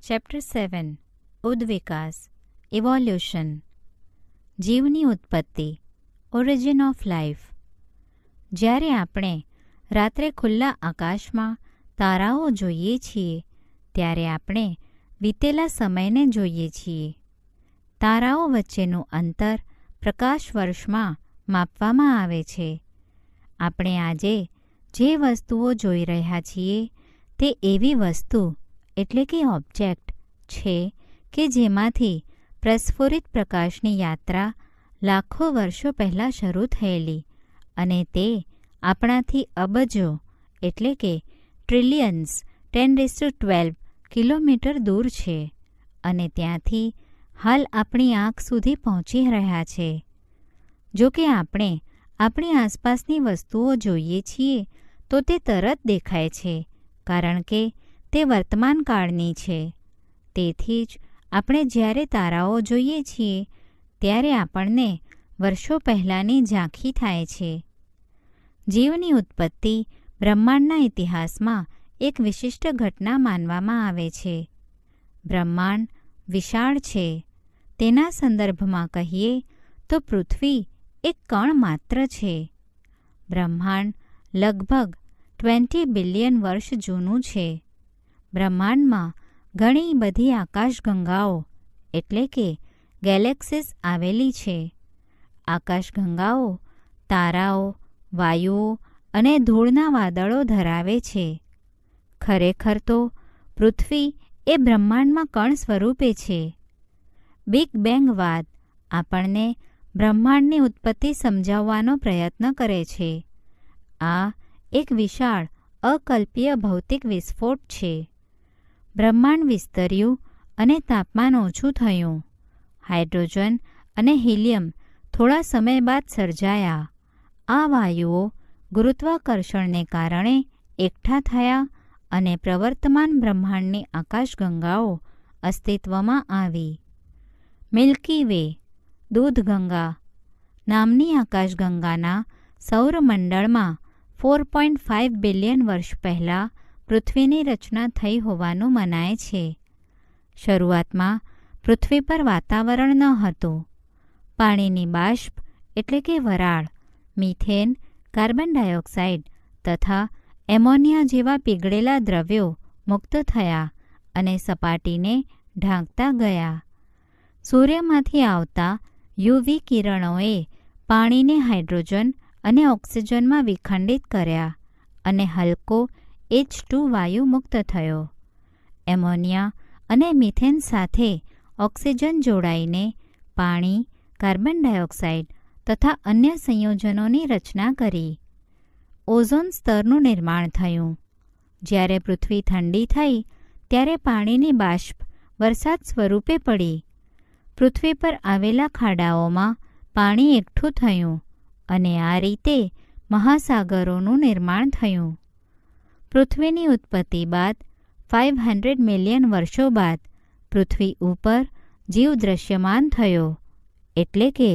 Chapter 7 ઉદ્વિકાસ evolution જીવની ઉત્પત્તિ origin of life. જ્યારે આપણે રાત્રે ખુલ્લા આકાશમાં તારાઓ જોઈએ છીએ ત્યારે આપણે વીતેલા સમયને જોઈએ છીએ. તારાઓ વચ્ચેનું અંતર પ્રકાશ વર્ષમાં માપવામાં આવે છે. આપણે આજે જે વસ્તુઓ જોઈ રહ્યા છીએ તે એવી વસ્તુ એટલે કે ઓબ્જેક્ટ છે કે જેમાંથી પ્રસ્ફુરિત પ્રકાશની યાત્રા લાખો વર્ષો પહેલાં શરૂ થયેલી અને તે આપણાથી અબજો એટલે કે ટ્રિલિયન્સ 10⁻12 કિલોમીટર દૂર છે અને ત્યાંથી હાલ આપણી આંખ સુધી પહોંચી રહ્યા છે. જો કે આપણે આપણી આસપાસની વસ્તુઓ જોઈએ છીએ તો તે તરત દેખાય છે કારણ કે તે વર્તમાન કાળની છે. તેથી જ આપણે જ્યારે તારાઓ જોઈએ છીએ ત્યારે આપણને વર્ષો પહેલાંની ઝાંખી થાય છે. જીવની ઉત્પત્તિ બ્રહ્માંડના ઇતિહાસમાં એક વિશિષ્ટ ઘટના માનવામાં આવે છે. બ્રહ્માંડ વિશાળ છે. તેના સંદર્ભમાં કહીએ તો પૃથ્વી એક કણ માત્ર છે. બ્રહ્માંડ લગભગ 20 બિલિયન વર્ષ જૂનું છે. બ્રહ્માંડમાં ઘણી બધી આકાશગંગાઓ એટલે કે ગેલેક્સીસ આવેલી છે. આકાશગંગાઓ તારાઓ, વાયુઓ અને ધૂળના વાદળો ધરાવે છે. ખરેખર તો પૃથ્વી એ બ્રહ્માંડમાં કણ સ્વરૂપે છે. બિગ બેંગ વાદ આપણને બ્રહ્માંડની ઉત્પત્તિ સમજાવવાનો પ્રયત્ન કરે છે. આ એક વિશાળ અકલ્પ્ય ભૌતિક વિસ્ફોટ છે. બ્રહ્માંડ વિસ્તર્યું અને તાપમાન ઓછું થયું. હાઇડ્રોજન અને હિલિયમ થોડા સમય બાદ સર્જાયા. આ વાયુઓ ગુરુત્વાકર્ષણને કારણે એકઠા થયા અને પ્રવર્તમાન બ્રહ્માંડની આકાશગંગાઓ અસ્તિત્વમાં આવી. મિલ્કી વે દૂધગંગા નામની આકાશગંગાના સૌરમંડળમાં 4.5 બિલિયન વર્ષ પહેલાં પૃથ્વીની રચના થઈ હોવાનું મનાય છે. શરૂઆતમાં પૃથ્વી પર વાતાવરણ ન હતું. પાણીની બાષ્પ એટલે કે વરાળ, મિથેન, કાર્બન ડાયોક્સાઇડ તથા એમોનિયા જેવા પીગળેલા દ્રવ્યો મુક્ત થયા અને સપાટીને ઢાંકતા ગયા. સૂર્યમાંથી આવતા યુવી કિરણોએ પાણીને હાઇડ્રોજન અને ઓક્સિજનમાં વિખંડિત કર્યા અને હલકો H2 વાયુ મુક્ત થયો. એમોનિયા અને મિથેન સાથે ઓક્સિજન જોડાઈને પાણી, કાર્બન ડાયોક્સાઇડ તથા અન્ય સંયોજનોની રચના કરી. ઓઝોન સ્તરનું નિર્માણ થયું. જ્યારે પૃથ્વી ઠંડી થઈ ત્યારે પાણીની બાષ્પ વરસાદ સ્વરૂપે પડી. પૃથ્વી પર આવેલા ખાડાઓમાં પાણી એકઠું થયું અને આ રીતે મહાસાગરોનું નિર્માણ થયું. પૃથ્વીની ઉત્પત્તિ બાદ 500 મિલિયન વર્ષો બાદ પૃથ્વી ઉપર જીવ દૃશ્યમાન થયો એટલે કે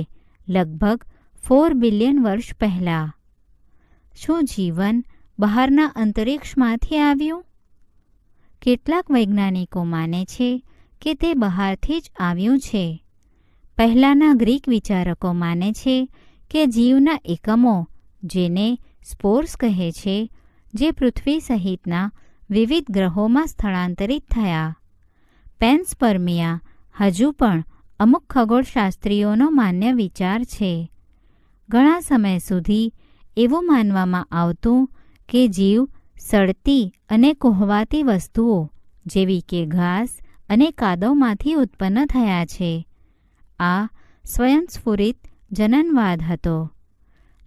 લગભગ 4 બિલિયન વર્ષ પહેલાં. શું જીવન બહારના અંતરિક્ષમાંથી આવ્યું? કેટલાક વૈજ્ઞાનિકો માને છે કે તે બહારથી જ આવ્યું છે. પહેલાંના ગ્રીક વિચારકો માને છે કે જીવના એકમો જેને સ્પોર્સ કહે છે જે પૃથ્વી સહિતના વિવિધ ગ્રહોમાં સ્થળાંતરિત થયા. પેન્સપર્મિયા હજુ પણ અમુક ખગોળશાસ્ત્રીઓનો માન્ય વિચાર છે. ઘણા સમય સુધી એવું માનવામાં આવતું કે જીવ સડતી અને કોહવાતી વસ્તુઓ જેવી કે ઘાસ અને કાદવમાંથી ઉત્પન્ન થયા છે. આ સ્વયંસ્ફુરિત જનનવાદ હતો.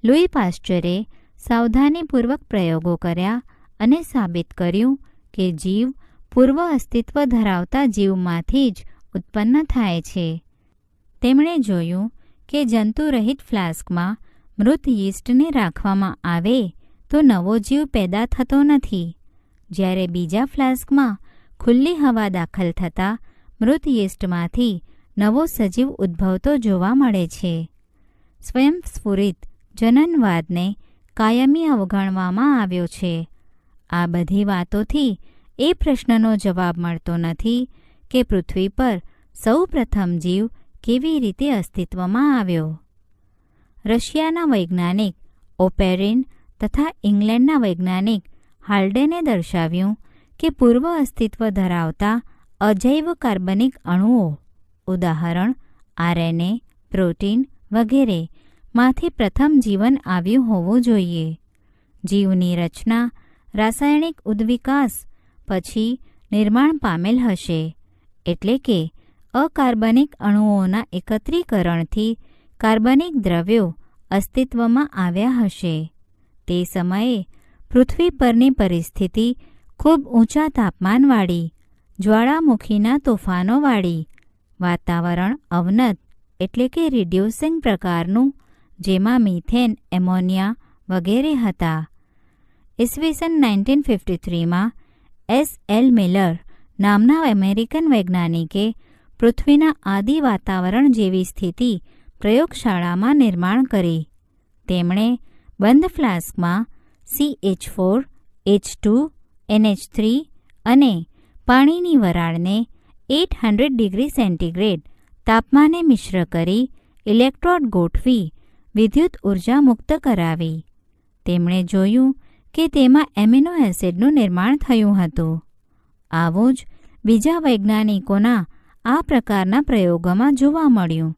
લુઈ પાસ્ચરે સાવધાનીપૂર્વક પ્રયોગો કર્યા અને સાબિત કર્યું કે જીવ પૂર્વ અસ્તિત્વ ધરાવતા જીવમાંથી જ ઉત્પન્ન થાય છે. તેમણે જોયું કે જંતુરહિત ફ્લાસ્કમાં મૃત યીસ્ટને રાખવામાં આવે તો નવો જીવ પેદા થતો નથી. જ્યારે બીજા ફ્લાસ્કમાં ખુલ્લી હવા દાખલ થતાં મૃત યીસ્ટમાંથી નવો સજીવ ઉદ્ભવતો જોવા મળે છે. સ્વયંસ્ફુરિત જનનવાદને કાયમી અવગણવામાં આવ્યો છે. આ બધી વાતોથી એ પ્રશ્નનો જવાબ મળતો નથી કે પૃથ્વી પર સૌ પ્રથમ જીવ કેવી રીતે અસ્તિત્વમાં આવ્યો. રશિયાના વૈજ્ઞાનિક ઓપેરિન તથા ઇંગ્લેન્ડના વૈજ્ઞાનિક હાલ્ડેને દર્શાવ્યું કે પૂર્વ અસ્તિત્વ ધરાવતા અજૈવ કાર્બનિક અણુઓ, ઉદાહરણ આરએનએ, પ્રોટીન વગેરે માંથી પ્રથમ જીવન આવ્યું હોવું જોઈએ. જીવની રચના રાસાયણિક ઉદ્વિકાસ પછી નિર્માણ પામેલ હશે, એટલે કે અકાર્બનિક અણુઓના એકત્રીકરણથી કાર્બનિક દ્રવ્યો અસ્તિત્વમાં આવ્યા હશે. તે સમયે પૃથ્વી પરની પરિસ્થિતિ ખૂબ ઊંચા તાપમાનવાળી, જ્વાળામુખીના તોફાનોવાળી, વાતાવરણ અવનત એટલે કે રિડ્યુસિંગ પ્રકારનું, જેમાં મિથેન, એમોનિયા વગેરે હતા. ઈસવીસન 1953માં S.L. મિલર નામના અમેરિકન વૈજ્ઞાનિકે પૃથ્વીના આદિ વાતાવરણ જેવી સ્થિતિ પ્રયોગશાળામાં નિર્માણ કરી. તેમણે બંધ ફ્લાસ્કમાં CH4, H2, NH3 અને પાણીની વરાળને 800 ડિગ્રી સેન્ટીગ્રેડ તાપમાને મિશ્ર કરી ઇલેક્ટ્રોડ ગોઠવી વિદ્યુત ઉર્જા મુક્ત કરાવી. તેમણે જોયું કે તેમાં એમિનો એસિડનું નિર્માણ થયું હતું. આવું જ બીજા વૈજ્ઞાનિકોના આ પ્રકારના પ્રયોગોમાં જોવા મળ્યું.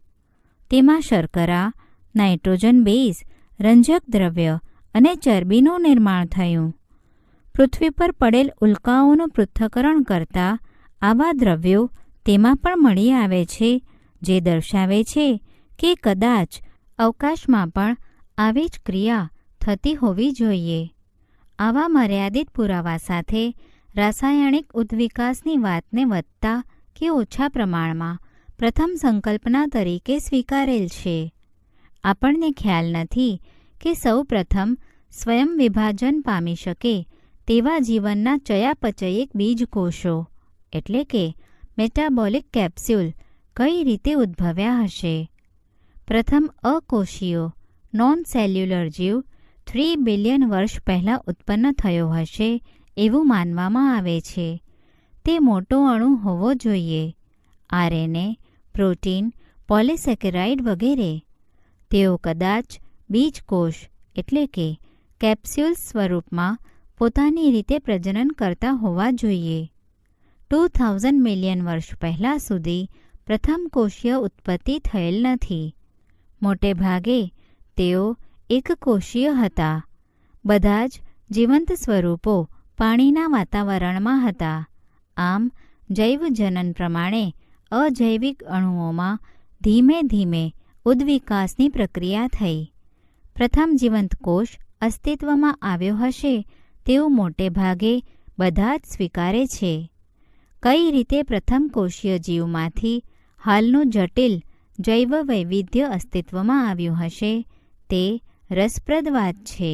તેમાં શર્કરા, નાઇટ્રોજન બેઝ, રંજક દ્રવ્ય અને ચરબીનું નિર્માણ થયું. પૃથ્વી પર પડેલ ઉલ્કાઓનું પૃથ્થકરણ કરતા આવા દ્રવ્યો તેમાં પણ મળી આવે છે, જે દર્શાવે છે કે કદાચ અવકાશમાં પણ આવી જ ક્રિયા થતી હોવી જોઈએ. આવા મર્યાદિત પુરાવા સાથે રાસાયણિક ઉદ્વિકાસની વાતને વધતા કે ઓછા પ્રમાણમાં પ્રથમ સંકલ્પના તરીકે સ્વીકારેલ છે. આપણને ખ્યાલ નથી કે સૌ પ્રથમ સ્વયં વિભાજન પામી શકે તેવા જીવનના ચયાપચયિક બીજકોષો એટલે કે મેટાબોલિક કેપ્સ્યુલ કઈ રીતે ઉદ્ભવ્યા હશે. પ્રથમ અકોષીય નોન સેલ્યુલર જીવ 3 બિલિયન વર્ષ પહેલાં ઉત્પન્ન થયો હશે એવું માનવામાં આવે છે. તે મોટો અણુ હોવો જોઈએ, આરએનએ, પ્રોટીન, પોલિસેકેરાઇડ વગેરે. તેઓ કદાચ બીજકોષ એટલે કે કેપ્સ્યુલ સ્વરૂપમાં પોતાની રીતે પ્રજનન કરતા હોવા જોઈએ. 2000 મિલિયન વર્ષ પહેલાં સુધી પ્રથમ કોષીય ઉત્પત્તિ થયેલ નથી. મોટે ભાગે તેઓ એકકોષીય હતા. બધા જ જીવંત સ્વરૂપો પાણીના વાતાવરણમાં હતા. આમ જૈવજનન પ્રમાણે અજૈવિક અણુઓમાં ધીમે ધીમે ઉદ્વિકાસની પ્રક્રિયા થઈ. પ્રથમ જીવંત કોષ અસ્તિત્વમાં આવ્યો હશે તેવું મોટે ભાગે બધા જ સ્વીકારે છે. કઈ રીતે પ્રથમ કોષીય જીવમાંથી હાલનું જટિલ જૈવ વૈવિધ્ય અસ્તિત્વમાં આવ્યું હશે તે રસપ્રદ વાત છે.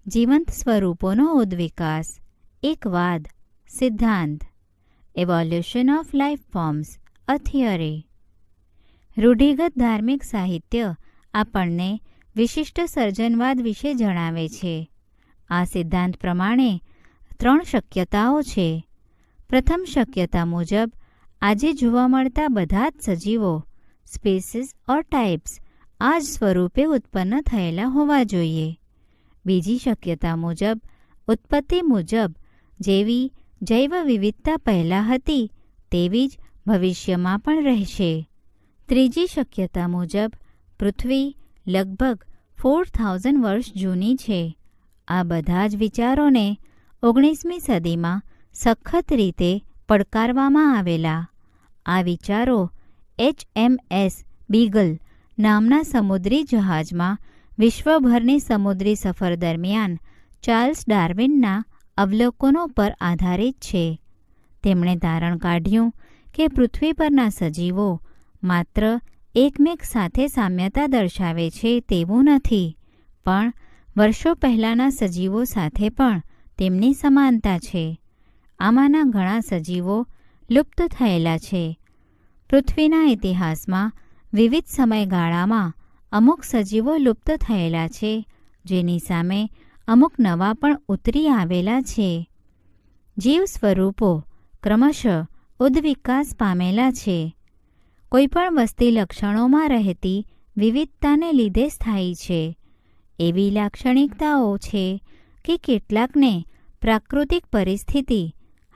જીવંત સ્વરૂપોનો ઉદ્વિકાસ એક વાદ, સિદ્ધાંત. Evolution of life forms, a theory. રૂઢિગત ધાર્મિક સાહિત્ય આપણને વિશિષ્ટ સર્જનવાદ વિશે જણાવે છે. આ સિદ્ધાંત પ્રમાણે 3 શક્યતાઓ છે. પ્રથમ શક્યતા મુજબ આજે જોવા મળતા બધા જ સજીવો, સ્પીસીસ ઓર ટાઇપ્સ આ જ સ્વરૂપે ઉત્પન્ન થયેલા હોવા જોઈએ. બીજી શક્યતા મુજબ ઉત્પત્તિ મુજબ જેવી જૈવ વિવિધતા પહેલાં હતી તેવી જ ભવિષ્યમાં પણ રહેશે. ત્રીજી શક્યતા મુજબ પૃથ્વી લગભગ 4000 વર્ષ જૂની છે. આ બધા જ વિચારોને 19મી સદીમાં સખત રીતે પડકારવામાં આવેલા. આ વિચારો HMS બીગલ નામના સમુદ્રી જહાજમાં વિશ્વભરની સમુદ્રી સફર દરમિયાન ચાર્લ્સ ડાર્વિનના અવલોકનો પર આધારિત છે. તેમણે તારણ કાઢ્યું કે પૃથ્વી પરના સજીવો માત્ર એકમેક સાથે સામ્યતા દર્શાવે છે તેવું નથી, પણ વર્ષો પહેલાંના સજીવો સાથે પણ તેમની સમાનતા છે. આમાંના ઘણા સજીવો લુપ્ત થયેલા છે. પૃથ્વીના ઇતિહાસમાં વિવિધ સમયગાળામાં અમુક સજીવો લુપ્ત થયેલા છે, જેની સામે અમુક નવા પણ ઉતરી આવેલા છે. જીવ સ્વરૂપો ક્રમશઃ ઉદ્વિકાસ પામેલા છે. કોઈપણ વસ્તી લક્ષણોમાં રહેતી વિવિધતાને લીધે સ્થાયી છે. એવી લાક્ષણિકતાઓ છે કે કેટલાકને પ્રાકૃતિક પરિસ્થિતિ,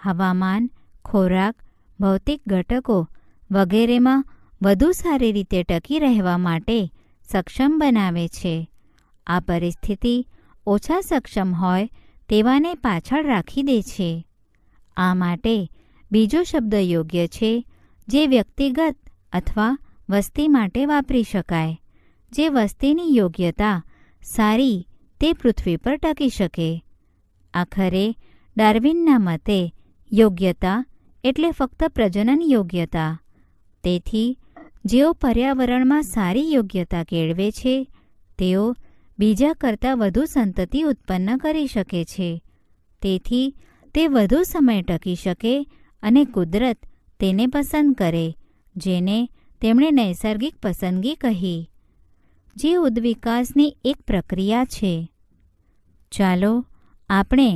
હવામાન, ખોરાક, ભૌતિક ઘટકો વગેરેમાં વધુ સારી રીતે ટકી રહેવા માટે સક્ષમ બનાવે છે. આ પરિસ્થિતિ ઓછા સક્ષમ હોય તેવાને પાછળ રાખી દે છે. આ માટે બીજો શબ્દ યોગ્ય છે જે વ્યક્તિગત અથવા વસ્તી માટે વાપરી શકાય. જે વસ્તીની યોગ્યતા સારી તે પૃથ્વી પર ટકી શકે. આખરે ડાર્વિનના મતે યોગ્યતા એટલે ફક્ત પ્રજનન યોગ્યતા. તેથી જેઓ પર્યાવરણમાં સારી યોગ્યતા કેળવે છે તેઓ બીજા કરતાં વધુ સંતતિ ઉત્પન્ન કરી શકે છે. તેથી તે વધુ સમય ટકી શકે અને કુદરત તેને પસંદ કરે, જેને તેમણે નૈસર્ગિક પસંદગી કહી, જે ઉદ્વિકાસની એક પ્રક્રિયા છે. ચાલો આપણે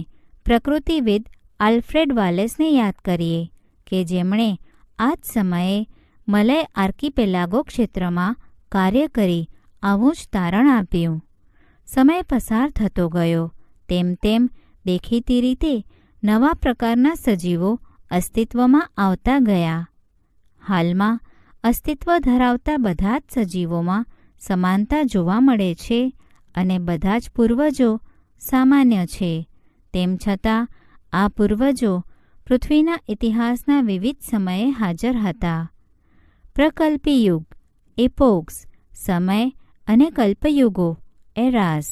પ્રકૃતિવિદ આલ્ફ્રેડ વાલેસને યાદ કરીએ કે જેમણે આ જ સમયે મલય આર્કિપેલાગો ક્ષેત્રમાં કાર્ય કરી આવું જ તારણ આપ્યું. સમય પસાર થતો ગયો તેમ તેમ દેખીતી રીતે નવા પ્રકારના સજીવો અસ્તિત્વમાં આવતા ગયા. હાલમાં અસ્તિત્વ ધરાવતા બધા જ સજીવોમાં સમાનતા જોવા મળે છે અને બધા જ પૂર્વજો સામાન્ય છે. તેમ છતાં આ પૂર્વજો પૃથ્વીના ઇતિહાસના વિવિધ સમયે હાજર હતા. પ્રકલ્પી યુગ, એપોક્સ, સમય અને કલ્પયુગો, એરાસ.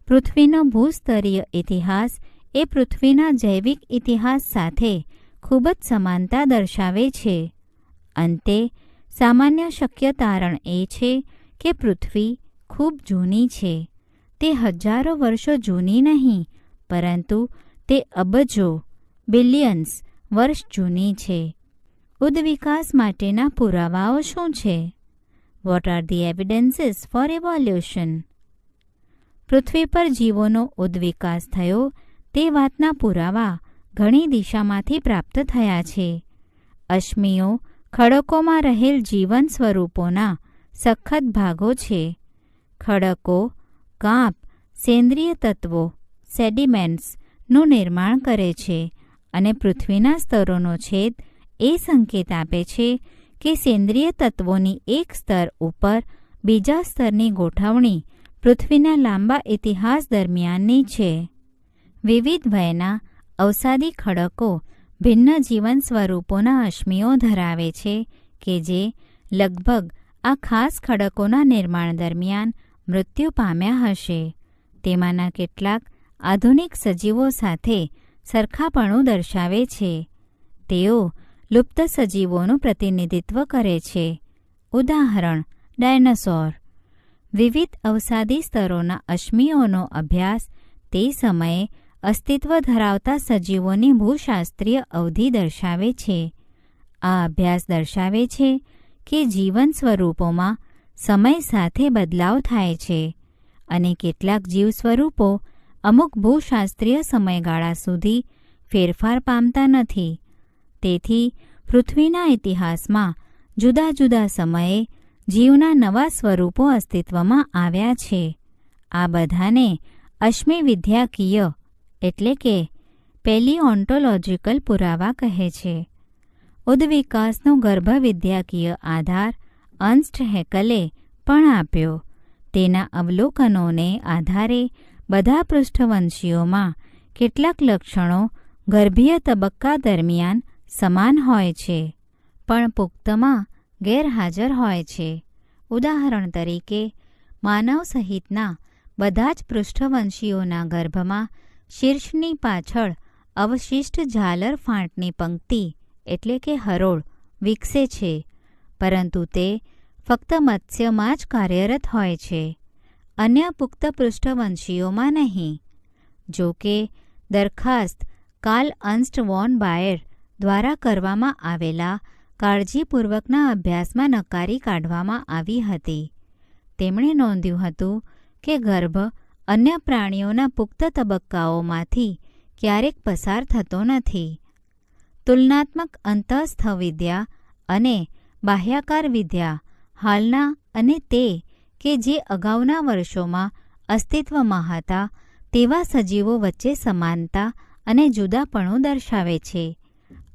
પૃથ્વીનો ભૂસ્તરીય ઇતિહાસ એ પૃથ્વીના જૈવિક ઇતિહાસ સાથે ખૂબ જ સમાનતા દર્શાવે છે. અંતે સામાન્ય શક્ય તારણ એ છે કે પૃથ્વી ખૂબ જૂની છે. તે હજારો વર્ષો જૂની નહીં, પરંતુ તે અબજો, બિલિયન્સ વર્ષ જૂની છે. ઉદ્વિકાસ માટેના પુરાવાઓ શું છે? What are the evidences for evolution? પૃથ્વી પર જીવોનો ઉદ્વિકાસ થયો તે વાતના પુરાવા ઘણી દિશામાંથી પ્રાપ્ત થયા છે. અશ્મિઓ ખડકોમાં રહેલ જીવન સ્વરૂપોના સખત ભાગો છે. ખડકો, કાંપ, સેન્દ્રિય તત્વો, સેડિમેન્ટ્સનું નિર્માણ કરે છે અને પૃથ્વીના સ્તરોનો છેદ એ સંકેત આપે છે કે સેન્દ્રિય તત્વોની એક સ્તર ઉપર બીજા સ્તરની ગોઠવણી પૃથ્વીના લાંબા ઇતિહાસ દરમિયાનની છે. વિવિધ વયના અવસાદી ખડકો ભિન્ન જીવન સ્વરૂપોના અશ્મિઓ ધરાવે છે કે જે લગભગ આ ખાસ ખડકોના નિર્માણ દરમિયાન મૃત્યુ પામ્યા હશે. તેમાંના કેટલાક આધુનિક સજીવો સાથે સરખાપણું દર્શાવે છે. તેઓ લુપ્ત સજીવોનું પ્રતિનિધિત્વ કરે છે. ઉદાહરણ, ડાયનાસોર. વિવિધ અવસાદી સ્તરોના અશ્મિઓનો અભ્યાસ તે સમયે અસ્તિત્વ ધરાવતા સજીવોની ભૂશાસ્ત્રીય અવધિ દર્શાવે છે. આ અભ્યાસ દર્શાવે છે કે જીવન સ્વરૂપોમાં સમય સાથે બદલાવ થાય છે અને કેટલાક જીવ સ્વરૂપો અમુક ભૂશાસ્ત્રીય સમયગાળા સુધી ફેરફાર પામતા નથી. તેથી પૃથ્વીના ઇતિહાસમાં જુદા જુદા સમયે જીવના નવા સ્વરૂપો અસ્તિત્વમાં આવ્યા છે. આ બધાને અશ્મિવિદ્યાકીય એટલે કે પેલિઓન્ટોલોજીકલ પુરાવા કહે છે. ઉદ્વિકાસનો ગર્ભવિદ્યાકીય આધાર અર્ન્સ્ટ હેકલે પણ આપ્યો. તેના અવલોકનોને આધારે બધા પૃષ્ઠવંશીઓમાં કેટલાક લક્ષણો ગર્ભીય તબક્કા દરમિયાન સમાન હોય છે, પણ પુખ્તમાં ગેરહાજર હોય છે. ઉદાહરણ તરીકે, માનવ સહિતના બધા જ પૃષ્ઠવંશીઓના ગર્ભમાં શીર્ષની પાછળ અવશિષ્ટ ઝાલર ફાંટની પંક્તિ એટલે કે હરોળ વિકસે છે, પરંતુ તે ફક્ત મત્સ્યમાં જ કાર્યરત હોય છે, અન્ય પુખ્ત પૃષ્ઠવંશીઓમાં નહીં. જો કે દરખાસ્ત કાર્લ અર્ન્સ્ટ વોન બાયર દ્વારા કરવામાં આવેલા કાળજીપૂર્વકના અભ્યાસમાં નકારી કાઢવામાં આવી હતી. તેમણે નોંધ્યું હતું કે ગર્ભ અન્ય પ્રાણીઓના પુખ્ત તબક્કાઓમાંથી ક્યારેક પસાર થતો નથી. તુલનાત્મક અંતઃસ્થ વિદ્યા અને બાહ્યાકાર વિદ્યા હાલના અને તે કે જે અગાઉના વર્ષોમાં અસ્તિત્વમાં હતા તેવા સજીવો વચ્ચે સમાનતા અને જુદાપણું દર્શાવે છે.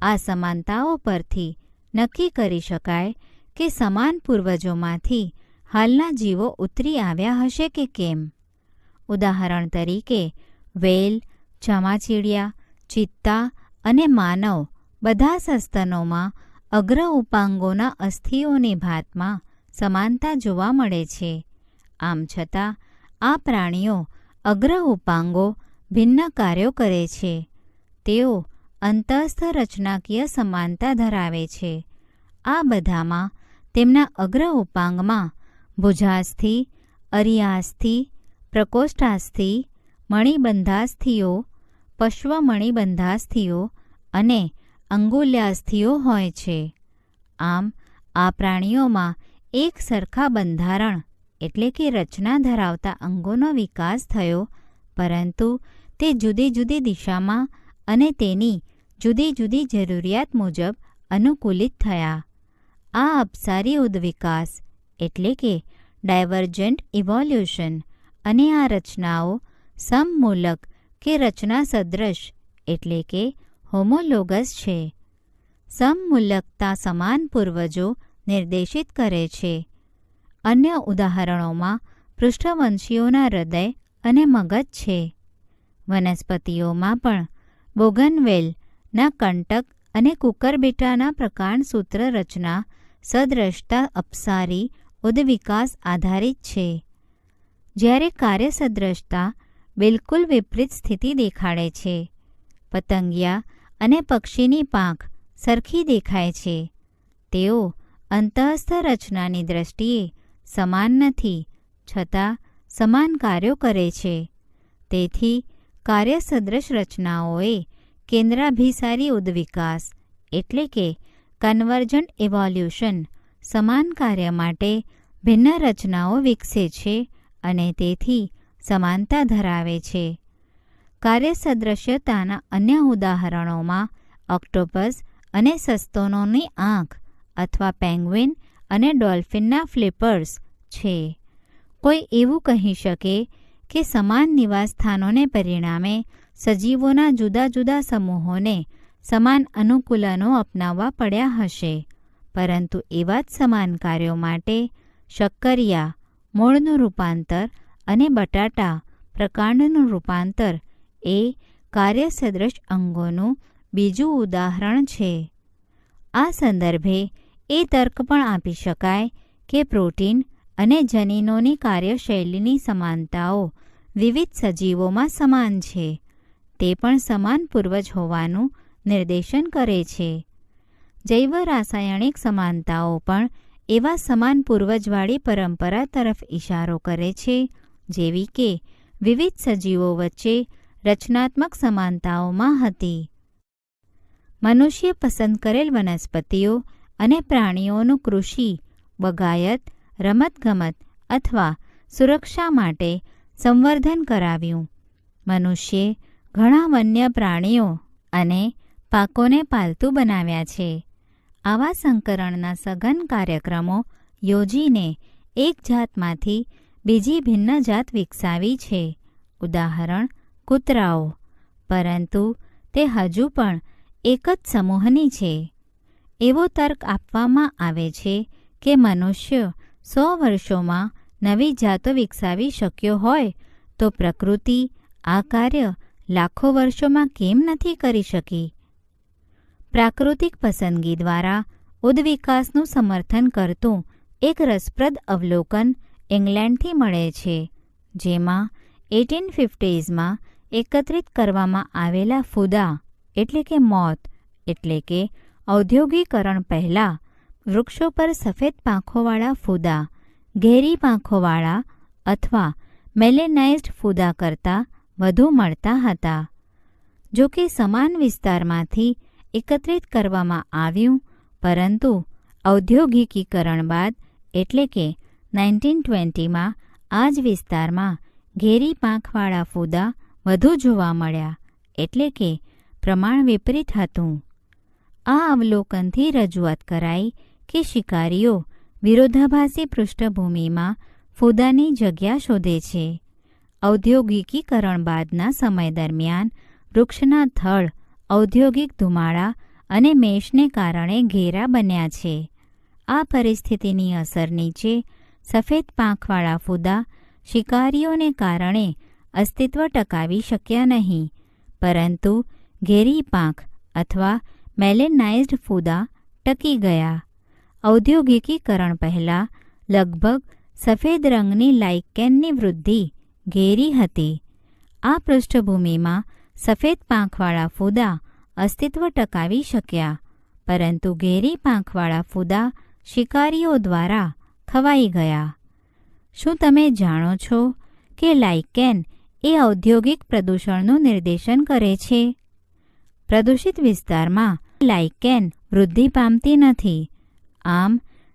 આ સમાનતાઓ પરથી નક્કી કરી શકાય કે સમાન પૂર્વજોમાંથી હાલના જીવો ઉતરી આવ્યા હશે કે કેમ. ઉદાહરણ તરીકે વેલ, ચામાચીડિયા, ચિત્તા અને માનવ બધા સસ્તનોમાં અગ્ર ઉપાંગોના અસ્થિઓની ભાતમાં સમાનતા જોવા મળે છે. આમ છતાં આ પ્રાણીઓ અગ્ર ઉપાંગો ભિન્ન કાર્યો કરે છે. તેઓ અંતઃસ્થ રચનાકીય સમાનતા ધરાવે છે. આ બધામાં તેમના અગ્ર ઉપાંગમાં ભુજાસ્થિ, અરિયાસ્થિ, પ્રકોષ્ઠાસ્થિ, મણિબંધાસ્થિઓ, પશ્વમણિબંધાસ્થિઓ અને અંગુલ્યાસ્થિઓ હોય છે. આમ આ પ્રાણીઓમાં એક સરખા બંધારણ એટલે કે રચના ધરાવતા અંગોનો વિકાસ થયો, પરંતુ તે જુદી જુદી દિશામાં અને તેની જુદી જુદી જરૂરિયાત મુજબ અનુકૂલિત થયા. આ અપસારી ઉદ્વિકાસ એટલે કે ડાયવર્જન્ટ ઇવોલ્યુશન અને આ રચનાઓ સમમૂલક કે રચના સદૃશ એટલે કે હોમોલોગસ છે. સમમૂલકતા સમાન પૂર્વજો નિર્દેશિત કરે છે. અન્ય ઉદાહરણોમાં પૃષ્ઠવંશીઓના હૃદય અને મગજ છે. વનસ્પતિઓમાં પણ બોગનવેલના કંટક અને કુકરબીટાના પ્રકાંડસૂત્ર રચના સદ્રષ્ટા અપસારી ઉદ્વિકાસ આધારિત છે, જ્યારે કાર્યસદ્રષ્ટા બિલકુલ વિપરીત સ્થિતિ દેખાડે છે. પતંગિયા અને પક્ષીની પાંખ સરખી દેખાય છે. તેઓ અંતઃસ્થ રચનાની દ્રષ્ટિએ સમાન નથી, છતાં સમાન કાર્યો કરે છે. તેથી કાર્યસદૃશ રચનાઓએ કેન્દ્રાભિસારી ઉદ્વિકાસ એટલે કે કન્વર્જન્ટ ઇવોલ્યુશન સમાન કાર્ય માટે ભિન્ન રચનાઓ વિકસે છે અને તેથી સમાનતા ધરાવે છે. કાર્યસદૃશ્યતાના અન્ય ઉદાહરણોમાં ઓક્ટોપસ અને સસ્તનોની આંખ અથવા પેંગ્વિન અને ડોલ્ફિનના ફ્લિપર્સ છે. કોઈ એવું કહી શકે કે સમાન નિવાસસ્થાનોને પરિણામે સજીવોના જુદા જુદા સમૂહોને સમાન અનુકૂલનો અપનાવવા પડ્યા હશે, પરંતુ એવા જ સમાન કાર્યો માટે શક્કરિયા મૂળનું રૂપાંતર અને બટાટા પ્રકાંડનું રૂપાંતર એ કાર્યસદૃશ અંગોનું બીજું ઉદાહરણ છે. આ સંદર્ભે એ તર્ક પણ આપી શકાય કે પ્રોટીન અને જનીનોની કાર્યશૈલીની સમાનતાઓ વિવિધ સજીવોમાં સમાન છે. તે પણ સમાન પૂર્વજ હોવાનું નિર્દેશન કરે છે. જૈવ રાસાયણિક સમાનતાઓ પણ એવા સમાન પૂર્વજવાળી પરંપરા તરફ ઇશારો કરે છે, જેવી કે વિવિધ સજીવો વચ્ચે રચનાત્મક સમાનતાઓમાં હતી. મનુષ્ય પસંદ કરેલ વનસ્પતિઓ અને પ્રાણીઓનું કૃષિ, બગાયત, રમતગમત અથવા સુરક્ષા માટે સંવર્ધન કરાવ્યું. મનુષ્યે ઘણા વન્ય પ્રાણીઓ અને પાકોને પાલતુ બનાવ્યા છે. આવા સંકરણના સઘન કાર્યક્રમો યોજીને એક જાતમાંથી બીજી ભિન્ન જાત વિકસાવી છે. ઉદાહરણ કૂતરાઓ, પરંતુ તે હજુ પણ એક જ સમૂહની છે. એવો તર્ક આપવામાં આવે છે કે મનુષ્ય 100 વર્ષોમાં નવી જાતો વિકસાવી શક્યો હોય તો પ્રકૃતિ આ કાર્ય લાખો વર્ષોમાં કેમ નથી કરી શકી? પ્રાકૃતિક પસંદગી દ્વારા ઉદ્વિકાસનું સમર્થન કરતું એક રસપ્રદ અવલોકન ઇંગ્લેન્ડથી મળે છે, જેમાં 1850માં એકત્રિત કરવામાં આવેલા ફૂદા એટલે કે મોથ એટલે કે ઔદ્યોગિકરણ પહેલાં વૃક્ષો પર સફેદ પાંખોવાળા ફૂદા ઘેરી પાંખોવાળા અથવા મેલેનાઇઝ્ડ ફૂદા કરતાં વધુ મળતા હતા. જો કે સમાન વિસ્તારમાંથી એકત્રિત કરવામાં આવ્યું, પરંતુ ઔદ્યોગિકીકરણ બાદ એટલે કે 1920માં આ જ વિસ્તારમાં ઘેરી પાંખવાળા ફૂદા વધુ જોવા મળ્યા, એટલે કે પ્રમાણ વિપરીત હતું. આ અવલોકનથી રજૂઆત કરાઈ કે શિકારીઓ વિરોધાભાસી પૃષ્ઠભૂમિમાં ફૂદાની જગ્યા શોધે છે. ઔદ્યોગિકીકરણ બાદના સમય દરમિયાન વૃક્ષના થડ ઔદ્યોગિક ધુમાડા અને મેષને કારણે ઘેરા બન્યા છે. આ પરિસ્થિતિની અસર નીચે સફેદ પાંખવાળા ફૂદા શિકારીઓને કારણે અસ્તિત્વ ટકાવી શક્યા નહીં, પરંતુ ઘેરી પાંખ અથવા મેલેનાઇઝ્ડ ફૂદા ટકી ગયા. ઔદ્યોગિકીકરણ પહેલાં લગભગ સફેદ રંગની લાઇકેનની વૃદ્ધિ ઘેરી હતી. આ પૃષ્ઠભૂમિમાં સફેદ પાંખવાળા ફૂદા અસ્તિત્વ ટકાવી શક્યા, પરંતુ ઘેરી પાંખવાળા ફૂદા શિકારીઓ દ્વારા ખવાઈ ગયા. શું તમે જાણો છો કે લાઇકેન એ ઔદ્યોગિક પ્રદૂષણનું નિર્દેશન કરે છે? પ્રદૂષિત વિસ્તારમાં લાઇકેન વૃદ્ધિ પામતી નથી. આમ,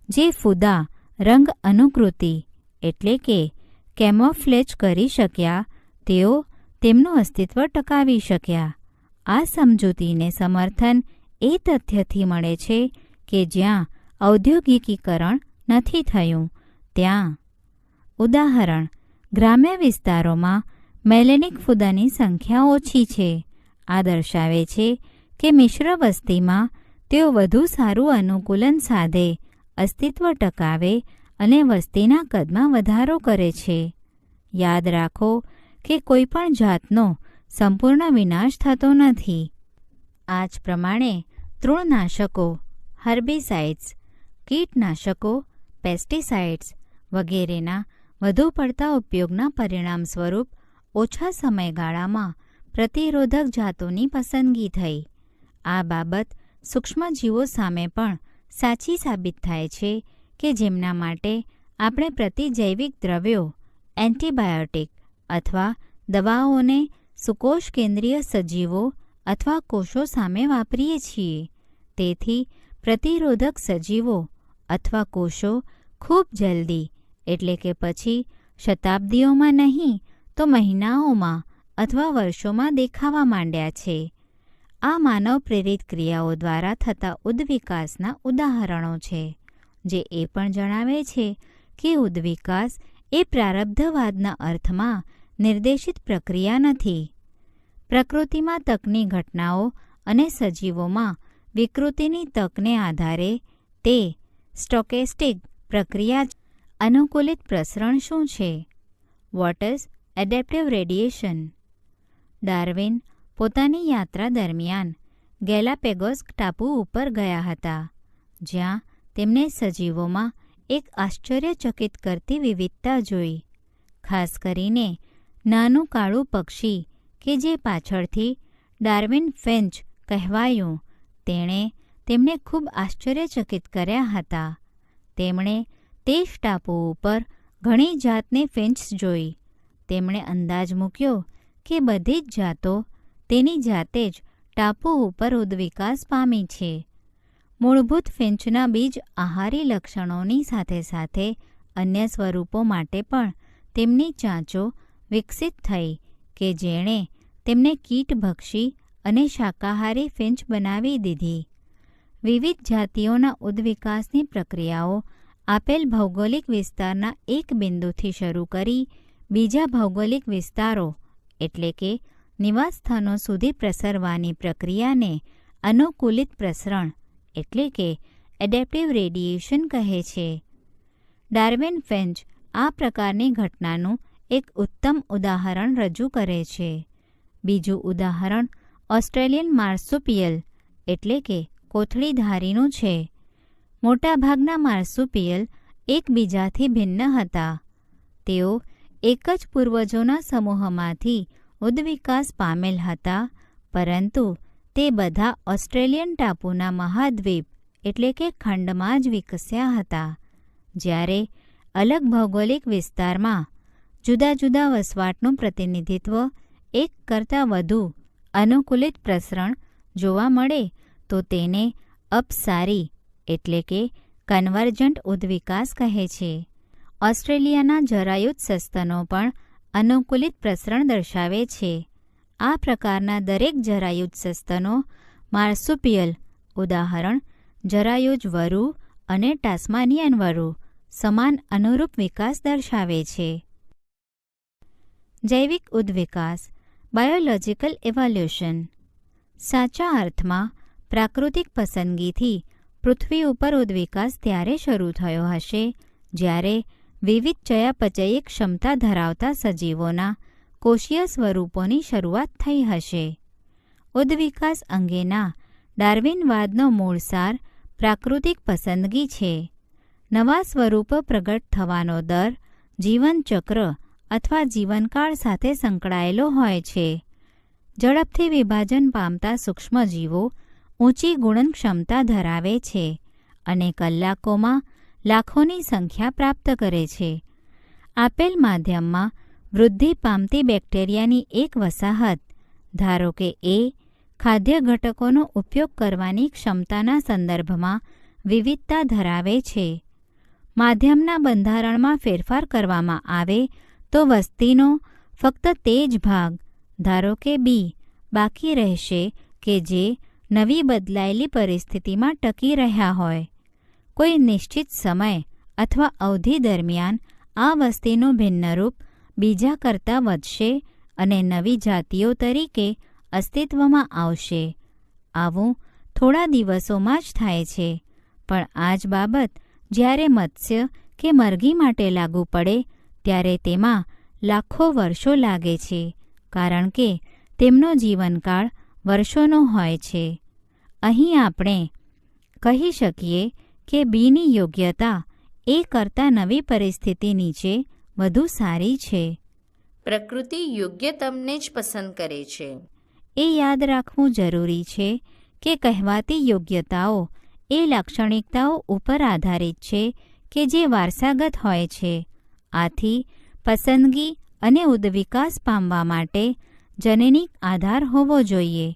જે ફૂદા રંગ અનુકૃતિ એટલે કે કેમોફ્લેજ કરી શક્યા, તેઓ તેમનું અસ્તિત્વ ટકાવી શક્યા. આ સમજૂતીને સમર્થન એ તથ્યથી મળે છે કે જ્યાં ઔદ્યોગિકીકરણ નથી થયું ત્યાં. ઉદાહરણ: ગ્રામ્ય વિસ્તારોમાં મેલેનિક ફૂદાની સંખ્યા ઓછી છે. આ દર્શાવે છે કે મિશ્ર વસ્તીમાં તેઓ વધુ સારું અનુકૂલન સાધે, અસ્તિત્વ ટકાવે અને વસ્તીના કદમાં વધારો કરે છે. યાદ રાખો કે કોઈપણ જાતનો સંપૂર્ણ વિનાશ થતો નથી. આ જ પ્રમાણે તૃણનાશકો, હર્બિસાઇડ્સ, કીટનાશકો, પેસ્ટિસાઇડ્સ વગેરેના વધુ પડતા ઉપયોગના પરિણામ સ્વરૂપ ઓછા સમયગાળામાં પ્રતિરોધક જાતોની પસંદગી થઈ. આ બાબત સૂક્ષ્મજીવો સામે પણ સાચી સાબિત થાય છે કે જેમના માટે આપણે પ્રતિજૈવિક દ્રવ્યો, એન્ટીબાયોટિક અથવા દવાઓને સુકોષ કેન્દ્રીય સજીવો અથવા કોષો સામે વાપરીએ છીએ. તેથી પ્રતિરોધક સજીવો અથવા કોષો ખૂબ જલ્દી એટલે કે પછી શતાબ્દીઓમાં નહીં તો મહિનાઓમાં અથવા વર્ષોમાં દેખાવા માંડ્યા છે. આ માનવ પ્રેરિત ક્રિયાઓ દ્વારા થતા ઉદ્વિકાસના ઉદાહરણો છે, જે એ પણ જણાવે છે કે ઉદ્વિકાસ એ પ્રારબ્ધવાદના અર્થમાં નિર્દેશિત પ્રક્રિયા નથી. પ્રકૃતિમાં તકની ઘટનાઓ અને સજીવોમાં વિકૃતિની તકને આધારે તે સ્ટોકેસ્ટિક પ્રક્રિયા. અનુકૂલિત પ્રસરણ શું છે? What is adaptive radiation? Darwin પોતાની યાત્રા દરમિયાન ગેલાપેગોસ ટાપુ ઉપર ગયા હતા, જ્યાં તેમને સજીવોમાં એક આશ્ચર્યચકિત કરતી વિવિધતા જોઈ. ખાસ કરીને નાનું કાળું પક્ષી કે જે પાછળથી ડાર્વિન ફિન્ચ કહેવાયું, તેણે તેમને ખૂબ આશ્ચર્યચકિત કર્યા હતા. તેમણે તે જ ટાપુ ઉપર ઘણી જાતની ફિન્ચ્સ જોઈ. તેમણે અંદાજ મૂક્યો કે બધી જ જાતો તેની જાતે જ ટાપુ ઉપર ઉદ્વિકાસ પામી છે. મૂળભૂત ફિન્ચના બીજ આહારી લક્ષણોની સાથે સાથે અન્ય સ્વરૂપો માટે પણ તેમની ચાંચો વિકસિત થઈ કે જેણે તેમને કીટભક્ષી અને શાકાહારી ફિન્ચ બનાવી દીધી. વિવિધ જાતિઓના ઉદ્વિકાસની પ્રક્રિયાઓ આપેલ ભૌગોલિક વિસ્તારના એક બિંદુથી શરૂ કરી બીજા ભૌગોલિક વિસ્તારો એટલે કે નિવાસસ્થાનો સુધી પ્રસરવાની પ્રક્રિયાને અનુકૂલિત પ્રસરણ એટલે કે એડેપ્ટિવ રેડિયેશન કહે છે. ડાર્વિન ફિન્ચ આ પ્રકારની ઘટનાનું એક ઉત્તમ ઉદાહરણ રજૂ કરે છે. બીજું ઉદાહરણ ઓસ્ટ્રેલિયન માર્સુપિયલ એટલે કે કોથળીધારીનું છે. મોટાભાગના માર્સુપિયલ એકબીજાથી ભિન્ન હતા. તેઓ એક જ પૂર્વજોના સમૂહમાંથી ઉદ્વિકાસ પામેલ હતા, પરંતુ તે બધા ઓસ્ટ્રેલિયન ટાપુના મહાદ્વીપ એટલે કે ખંડમાં જ વિકસ્યા હતા. જ્યારે અલગ ભૌગોલિક વિસ્તારમાં જુદા જુદા વસવાટનું પ્રતિનિધિત્વ એક કરતાં વધુ અનુકૂલિત પ્રસરણ જોવા મળે તો તેને અપસારી એટલે કે કન્વર્જન્ટ ઉદ્વિકાસ કહે છે. ઓસ્ટ્રેલિયાના જરાયુત સસ્તનો પણ અનુકૂલિત પ્રસરણ દર્શાવે છે. આ પ્રકારના દરેક જરાયુત સસ્તનો માર્સુપિયલ ઉદાહરણ, જરાયુજ વરુ અને ટાસ્માનિયન વરુ સમાન અનુરૂપ વિકાસ દર્શાવે છે. જૈવિક ઉદ્વિકાસ, બાયોલોજિકલ ઇવોલ્યુશન. સાચા અર્થમાં પ્રાકૃતિક પસંદગીથી પૃથ્વી ઉપર ઉદ્વિકાસ ત્યારે શરૂ થયો હશે જ્યારે વિવિધ ચયાપચયી ક્ષમતા ધરાવતા સજીવોના કોષીય સ્વરૂપોની શરૂઆત થઈ હશે. ઉદ્વિકાસ અંગેના ડાર્વિનવાદનો મૂળ સાર પ્રાકૃતિક પસંદગી છે. નવા સ્વરૂપો પ્રગટ થવાનો દર જીવનચક્ર અથવા જીવનકાળ સાથે સંકળાયેલો હોય છે. ઝડપથી વિભાજન પામતા સૂક્ષ્મજીવો ઊંચી ગુણન ક્ષમતા ધરાવે છે અને કલાકોમાં લાખોની સંખ્યા પ્રાપ્ત કરે છે. આપેલ માધ્યમમાં વૃદ્ધિ પામતી બેક્ટેરિયાની એક વસાહત, ધારો કે એ, ખાદ્ય ઘટકોનો ઉપયોગ કરવાની ક્ષમતાના સંદર્ભમાં વિવિધતા ધરાવે છે. માધ્યમના બંધારણમાં ફેરફાર કરવામાં આવે તો વસ્તીનો ફક્ત તે જ ભાગ, ધારો કે બી, બાકી રહેશે કે જે નવી બદલાયેલી પરિસ્થિતિમાં ટકી રહ્યા હોય. કોઈ નિશ્ચિત સમય અથવા અવધિ દરમિયાન આ વસ્તીનું ભિન્નરૂપ બીજા કરતાં વધશે અને નવી જાતિઓ તરીકે અસ્તિત્વમાં આવશે. આવું થોડા દિવસોમાં જ થાય છે, પણ આ જ બાબત જ્યારે મત્સ્ય કે મરઘી માટે લાગુ પડે ત્યારે તેમાં લાખો વર્ષો લાગે છે, કારણ કે તેમનો જીવનકાળ વર્ષોનો હોય છે. અહીં આપણે કહી શકીએ કે બીની યોગ્યતા એ કરતાં નવી પરિસ્થિતિ નીચે વધુ સારી છે. પ્રકૃતિ યોગ્યતમને જ પસંદ કરે છે. એ યાદ રાખવું જરૂરી છે કે કહેવાતી યોગ્યતાઓ એ લાક્ષણિકતાઓ ઉપર આધારિત છે કે જે વારસાગત હોય છે. આથી પસંદગી અને ઉદ્વિકાસ પામવા માટે જનનિક આધાર હોવો જોઈએ.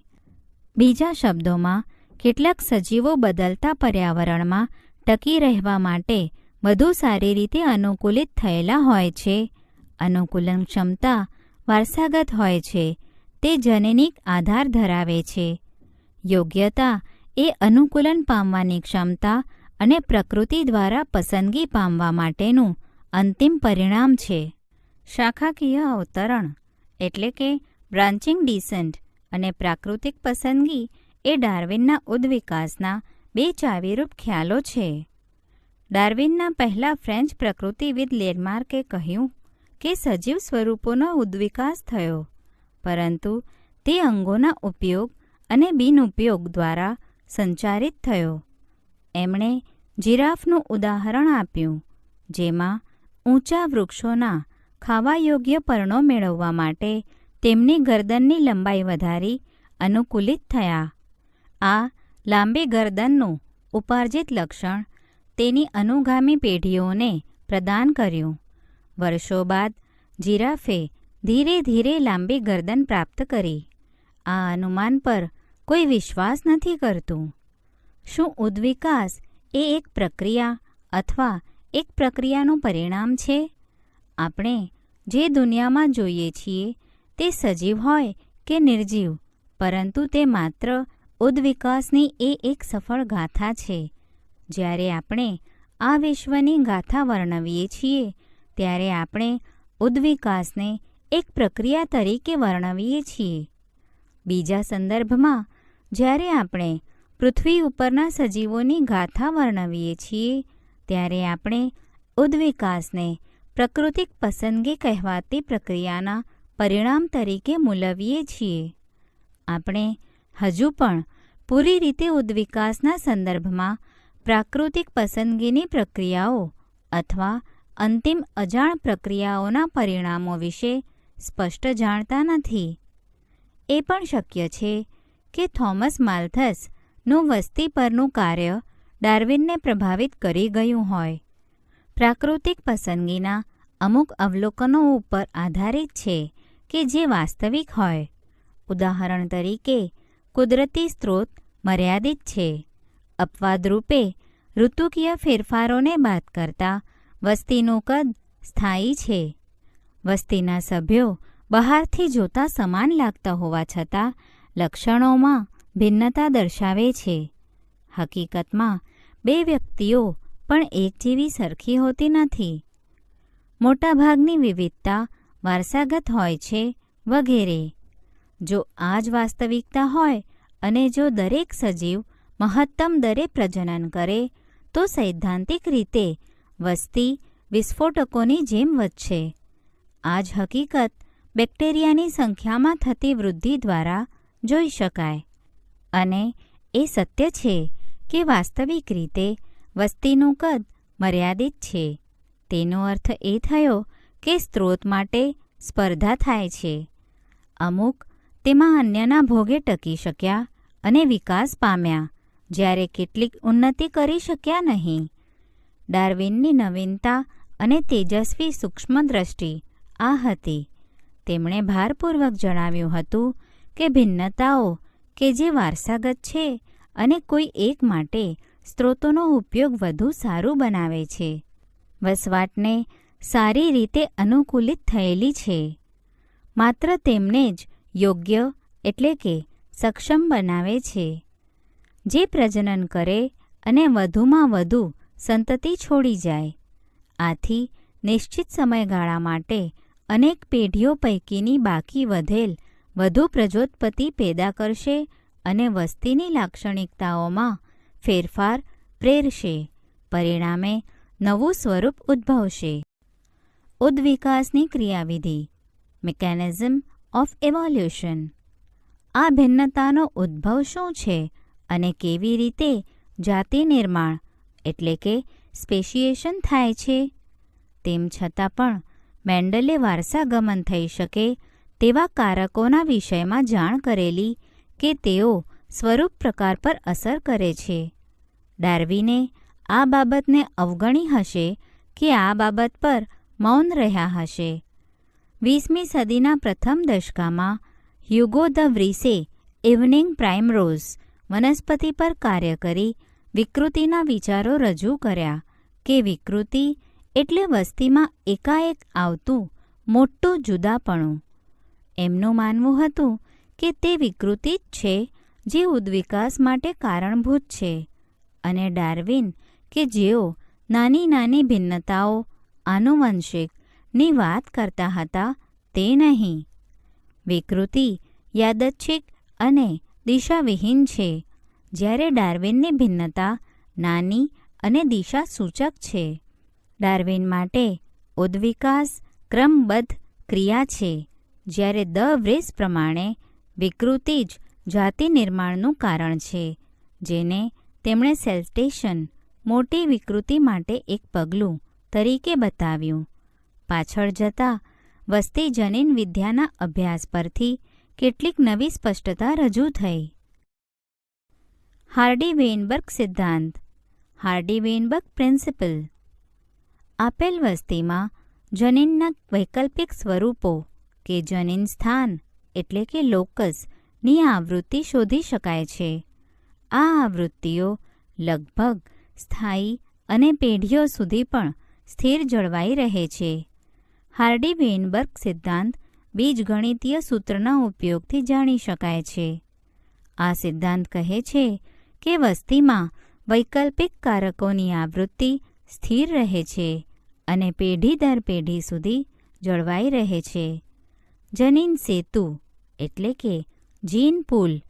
બીજા શબ્દોમાં, કેટલાક સજીવો બદલતા પર્યાવરણમાં ટકી રહેવા માટે વધુ સારી રીતે અનુકૂલિત થયેલા હોય છે. અનુકૂલન ક્ષમતા વારસાગત હોય છે, તે જનનિક આધાર ધરાવે છે. યોગ્યતા એ અનુકૂલન પામવાની ક્ષમતા અને પ્રકૃતિ દ્વારા પસંદગી પામવા માટેનું અંતિમ પરિણામ છે. શાખાકીય અવતરણ એટલે કે બ્રાન્ચિંગ ડિસેન્ટ અને પ્રાકૃતિક પસંદગી એ ડાર્વિનના ઉદ્વિકાસના બે ચાવીરૂપ ખ્યાલો છે. ડાર્વિનના પહેલા ફ્રેન્ચ પ્રકૃતિવિદ લેમાર્કે કહ્યું કે સજીવ સ્વરૂપોનો ઉદ્વિકાસ થયો, પરંતુ તે અંગોના ઉપયોગ અને બિનઉપયોગ દ્વારા સંચારિત થયો. એમણે જિરાફનું ઉદાહરણ આપ્યું, જેમાં ઊંચા વૃક્ષોના ખાવા યોગ્ય પર્ણો મેળવવા માટે તેમની ગરદનની લંબાઈ વધારી અનુકૂલિત થયા. આ લાંબી ગરદનનું ઉપાર્જિત લક્ષણ તેની અનુગામી પેઢીઓને પ્રદાન કર્યું. વર્ષો બાદ જિરાફે ધીરે ધીરે લાંબી ગરદન પ્રાપ્ત કરી. આ અનુમાન પર કોઈ વિશ્વાસ નથી કરતું. શું ઉદ્વિકાસ એ એક પ્રક્રિયા અથવા એક પ્રક્રિયાનું પરિણામ છે? આપણે જે દુનિયામાં જોઈએ છીએ તે સજીવ હોય કે નિર્જીવ, પરંતુ તે માત્ર ઉદ્વિકાસની એક સફળ ગાથા છે. જ્યારે આપણે આ વિશ્વની ગાથા વર્ણવીએ છીએ ત્યારે આપણે ઉદ્વિકાસને એક પ્રક્રિયા તરીકે વર્ણવીએ છીએ. બીજા સંદર્ભમાં, જ્યારે આપણે પૃથ્વી ઉપરના સજીવોની ગાથા વર્ણવીએ છીએ ત્યારે આપણે ઉદ્વિકાસને પ્રાકૃતિક પસંદગી કહેવાતી પ્રક્રિયાના પરિણામ તરીકે મૂલવીએ છીએ. આપણે હજુ પણ પૂરી રીતે ઉદ્વિકાસના સંદર્ભમાં પ્રાકૃતિક પસંદગીની પ્રક્રિયાઓ અથવા અંતિમ અજાણ પ્રક્રિયાઓના પરિણામો વિશે સ્પષ્ટ જાણતા નથી. એ પણ શક્ય છે કે થોમસ માલ્થસનું વસ્તી પરનું કાર્ય ડાર્વિનને પ્રભાવિત કરી ગયું હોય. પ્રાકૃતિક પસંદગીના અમુક અવલોકનો ઉપર આધારિત છે કે જે વાસ્તવિક હોય. ઉદાહરણ તરીકે, કુદરતી સ્ત્રોત મર્યાદિત છે. અપવાદરૂપે, ઋતુકીય ફેરફારોને બાદ કરતાં વસ્તીનું કદ સ્થાયી છે. વસ્તીના સભ્યો બહારથી જોતા સમાન લાગતા હોવા છતાં લક્ષણોમાં ભિન્નતા દર્શાવે છે. હકીકતમાં બે વ્યક્તિઓ પણ એક જેવી સરખી હોતી નથી. મોટાભાગની વિવિધતા વારસાગત હોય છે વગેરે. જો આ જ વાસ્તવિકતા હોય અને જો દરેક સજીવ મહત્તમ દરે પ્રજનન કરે તો સૈદ્ધાંતિક રીતે વસ્તી વિસ્ફોટકોની જેમ વધશે. આ જ હકીકત બેક્ટેરિયાની સંખ્યામાં થતી વૃદ્ધિ દ્વારા જોઈ શકાય. અને એ સત્ય છે કે વાસ્તવિક રીતે વસ્તીનું કદ મર્યાદિત છે. તેનો અર્થ એ થયો કે સ્ત્રોત માટે સ્પર્ધા થાય છે. અમુક તેમાં અન્યના ભોગે ટકી શક્યા અને વિકાસ પામ્યા, જ્યારે કેટલીક ઉન્નતિ કરી શક્યા નહીં. ડાર્વિનની નવીનતા અને તેજસ્વી સૂક્ષ્મ દ્રષ્ટિ આ હતી. તેમણે ભારપૂર્વક જણાવ્યું હતું કે ભિન્નતાઓ કે જે વારસાગત છે અને કોઈ એક માટે સ્ત્રોતોનો ઉપયોગ વધુ સારું બનાવે છે, વસવાટને સારી રીતે અનુકૂલિત થયેલી છે. માત્ર તેમને જ યોગ્ય એટલે કે સક્ષમ બનાવે છે, જે પ્રજનન કરે અને વધુમાં વધુ સંતતિ છોડી જાય. આથી નિશ્ચિત સમયગાળા માટે અનેક પેઢીઓ પૈકીની બાકી વધેલ વધુ પ્રજોત્પત્તિ પેદા કરશે અને વસ્તીની લાક્ષણિકતાઓમાં ફેરફાર પ્રેરશે. પરિણામે નવું સ્વરૂપ ઉદ્ભવશે. ઉદ્વિકાસની ક્રિયાવિધિ, મિકેનિઝમ ઓફ ઇવોલ્યુશન. આ ભિન્નતાનો ઉદ્ભવ શું છે અને કેવી રીતે જાતિ નિર્માણ એટલે કે સ્પેશિએશન થાય છે? તેમ છતાં પણ મેન્ડલે વારસાગમન થઈ શકે તેવા કારકોના વિષયમાં જાણ કરેલી કે તેઓ સ્વરૂપ પ્રકાર પર અસર કરે છે. ડાર્વિને આ બાબતને અવગણી હશે કે આ બાબત પર મૌન રહ્યા હશે. 20મી સદીના પ્રથમ દશકામાં હ્યુગો ધ વ્રીસે ઇવનિંગ પ્રાઇમરોઝ વનસ્પતિ પર કાર્ય કરી વિકૃતિના વિચારો રજૂ કર્યા કે વિકૃતિ એટલે વસ્તીમાં એકાએક આવતું મોટું જુદાપણું. એમનું માનવું હતું કે તે વિકૃતિ જ છે જે ઉદ્વિકાસ માટે કારણભૂત છે, અને ડાર્વિન કે જેઓ નાની નાની ભિન્નતાઓ આનુવંશિકની વાત કરતા હતા તે નહીં. વિકૃતિ યાદચ્છિક અને દિશાવિહીન છે, જ્યારે ડાર્વિનની ભિન્નતા નાની અને દિશા સૂચક છે. ડાર્વિન માટે ઉદ્વિકાસ ક્રમબદ્ધ ક્રિયા છે, જ્યારે ધ વ્રીસ પ્રમાણે વિકૃતિ જ જાતિ નિર્માણનું કારણ છે, જેને તેમણે સેલ્ટેશન મોટી વિકૃતિ માટે એક પગલું તરીકે બતાવ્યું. પાછળ જતાં વસ્તી જનીન વિદ્યાના અભ્યાસ પરથી કેટલીક નવી સ્પષ્ટતા રજૂ થઈ. હાર્ડી-વેઇનબર્ગ સિદ્ધાંત, હાર્ડી-વેઇનબર્ગ પ્રિન્સિપલ. આપેલ વસ્તીમાં જનીનના વૈકલ્પિક સ્વરૂપો કે જનીન સ્થાન એટલે કે લોકસની આવૃત્તિ શોધી શકાય છે. આ આવૃત્તિઓ લગભગ સ્થાયી અને પેઢીઓ સુધી પણ સ્થિર જળવાઈ રહે છે. હાર્ડી-વેઇનબર્ગ સિદ્ધાંત બીજગણિતીય સૂત્રના ઉપયોગથી જાણી શકાય છે. આ સિદ્ધાંત કહે છે કે વસ્તીમાં વૈકલ્પિક કારકોની આવૃત્તિ સ્થિર રહે છે અને પેઢી દર પેઢી સુધી જળવાઈ રહે છે. જનીન સેતુ એટલે કે જીન પૂલ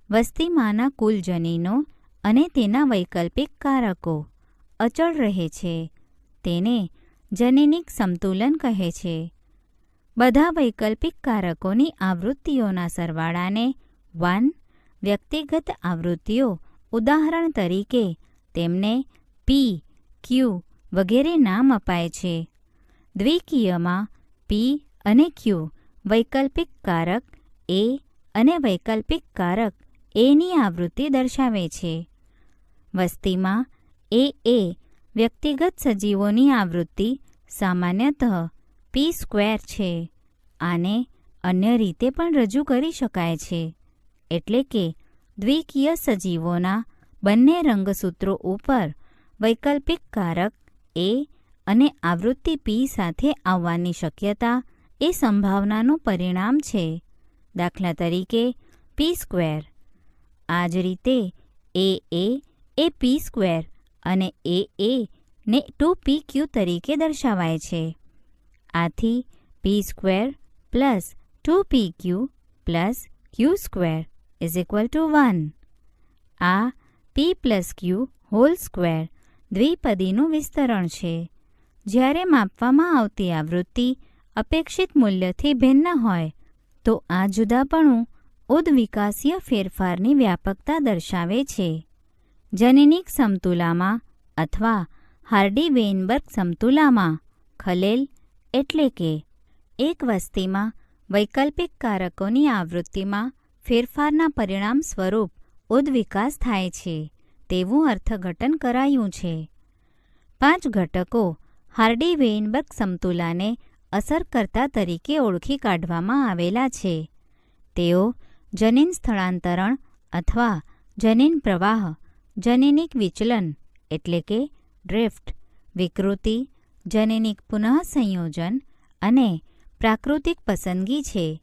વસ્તીમાંના કુલ જનીનો અને તેના વૈકલ્પિક કારકો અચળ રહે છે. તેને જનીનિક સમતુલન કહે છે. બધા વૈકલ્પિક કારકોની આવૃત્તિઓના સરવાળાને 1, વ્યક્તિગત આવૃત્તિઓ ઉદાહરણ તરીકે તેમને P, Q વગેરે નામ અપાય છે. દ્વિકીયમાં P અને Q વૈકલ્પિક કારક A અને વૈકલ્પિક કારક Aની આવૃત્તિ દર્શાવે છે. વસ્તીમાં A વ્યક્તિગત સજીવોની આવૃત્તિ સામાન્યતઃ p² છે. આને અન્ય રીતે પણ રજૂ કરી શકાય છે, એટલે કે દ્વિકીય સજીવોના બંને રંગસૂત્રો ઉપર વૈકલ્પિક કારક A અને આવૃત્તિ P સાથે આવવાની શક્યતા એ સંભાવનાનું પરિણામ છે. દાખલા તરીકે p². આ જ રીતે A એ p² અને એ ને 2pq તરીકે દર્શાવાય છે. આથી p² plus 2pq plus q² = 1. આ p plus q whole square દ્વિપદીનું વિસ્તરણ છે. જ્યારે માપવામાં આવતી આવૃત્તિ અપેક્ષિત મૂલ્યથી ભિન્ન હોય તો આ જુદાપણું ઉદ્વિકાસીય ફેરફારની વ્યાપકતા દર્શાવે છે. જનીનિક સમતુલામાં અથવા હાર્ડી-વેઇનબર્ગ સમતુલામાં ખલેલ એટલે કે એક વસ્તીમાં વૈકલ્પિક કારકોની આવૃત્તિમાં ફેરફારના પરિણામ સ્વરૂપ ઉદ્વિકાસ થાય છે તેવું અર્થઘટન કરાયું છે. 5 ઘટકો હાર્ડી-વેઇનબર્ગ સમતુલાને અસરકર્તા તરીકે ઓળખી કાઢવામાં આવેલા છે. તેઓ જનીન સ્થળાંતરણ અથવા જનીન પ્રવાહ, જનીનિક વિચલન એટલે કે ડ્રિફ્ટ, વિકૃતિ, જનીનિક પુનઃસંયોજન અને પ્રાકૃતિક પસંદગી છે.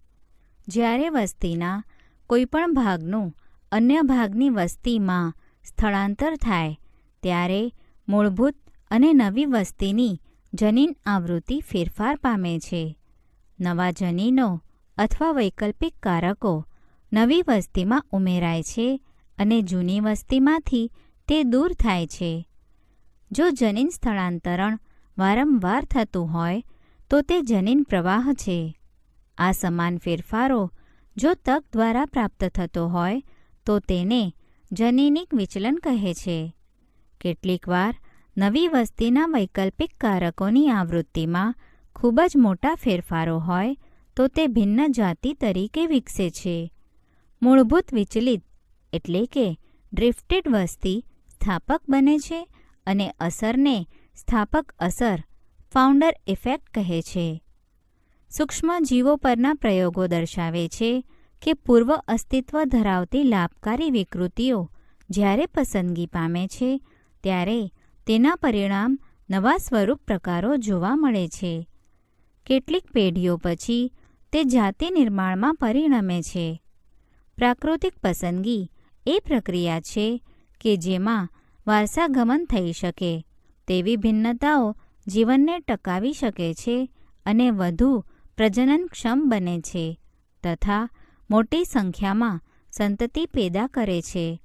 જ્યારે વસ્તીના કોઈપણ ભાગનું અન્ય ભાગની વસ્તીમાં સ્થળાંતર થાય ત્યારે મૂળભૂત અને નવી વસ્તીની જનીન આવૃત્તિ ફેરફાર પામે છે. નવા જનીનો અથવા વૈકલ્પિક કારકો નવી વસ્તીમાં ઉમેરાય છે અને જૂની વસ્તીમાંથી તે દૂર થાય છે. જો જનીન સ્થળાંતરણ વારંવાર થતું હોય તો તે જનીન પ્રવાહ છે. આ સમાન ફેરફારો જો તક દ્વારા પ્રાપ્ત થતો હોય તો તેને જનીનિક વિચલન કહે છે. કેટલીકવાર નવી વસ્તીના વૈકલ્પિક કારકોની આવૃત્તિમાં ખૂબ જ મોટા ફેરફારો હોય તો તે ભિન્ન જાતિ તરીકે વિકસે છે. મૂળભૂત વિચલિત એટલે કે ડ્રિફ્ટેડ વસ્તી સ્થાપક બને છે અને અસરને સ્થાપક અસર ફાઉન્ડર ઇફેક્ટ કહે છે. સૂક્ષ્મ જીવો પરના પ્રયોગો દર્શાવે છે કે પૂર્વ અસ્તિત્વ ધરાવતી લાભકારી વિકૃતિઓ જ્યારે પસંદગી પામે છે ત્યારે તેના પરિણામ નવા સ્વરૂપ પ્રકારો જોવા મળે છે. કેટલીક પેઢીઓ પછી તે જાતિ નિર્માણમાં પરિણમે છે. પ્રાકૃતિક પસંદગી એ પ્રક્રિયા છે કે જેમાં વારસાગમન થઈ શકે તેવી ભિન્નતાઓ જીવનને ટકાવી શકે છે અને વધુ પ્રજનનક્ષમ બને છે તથા મોટી સંખ્યામાં સંતતિ પેદા કરે છે.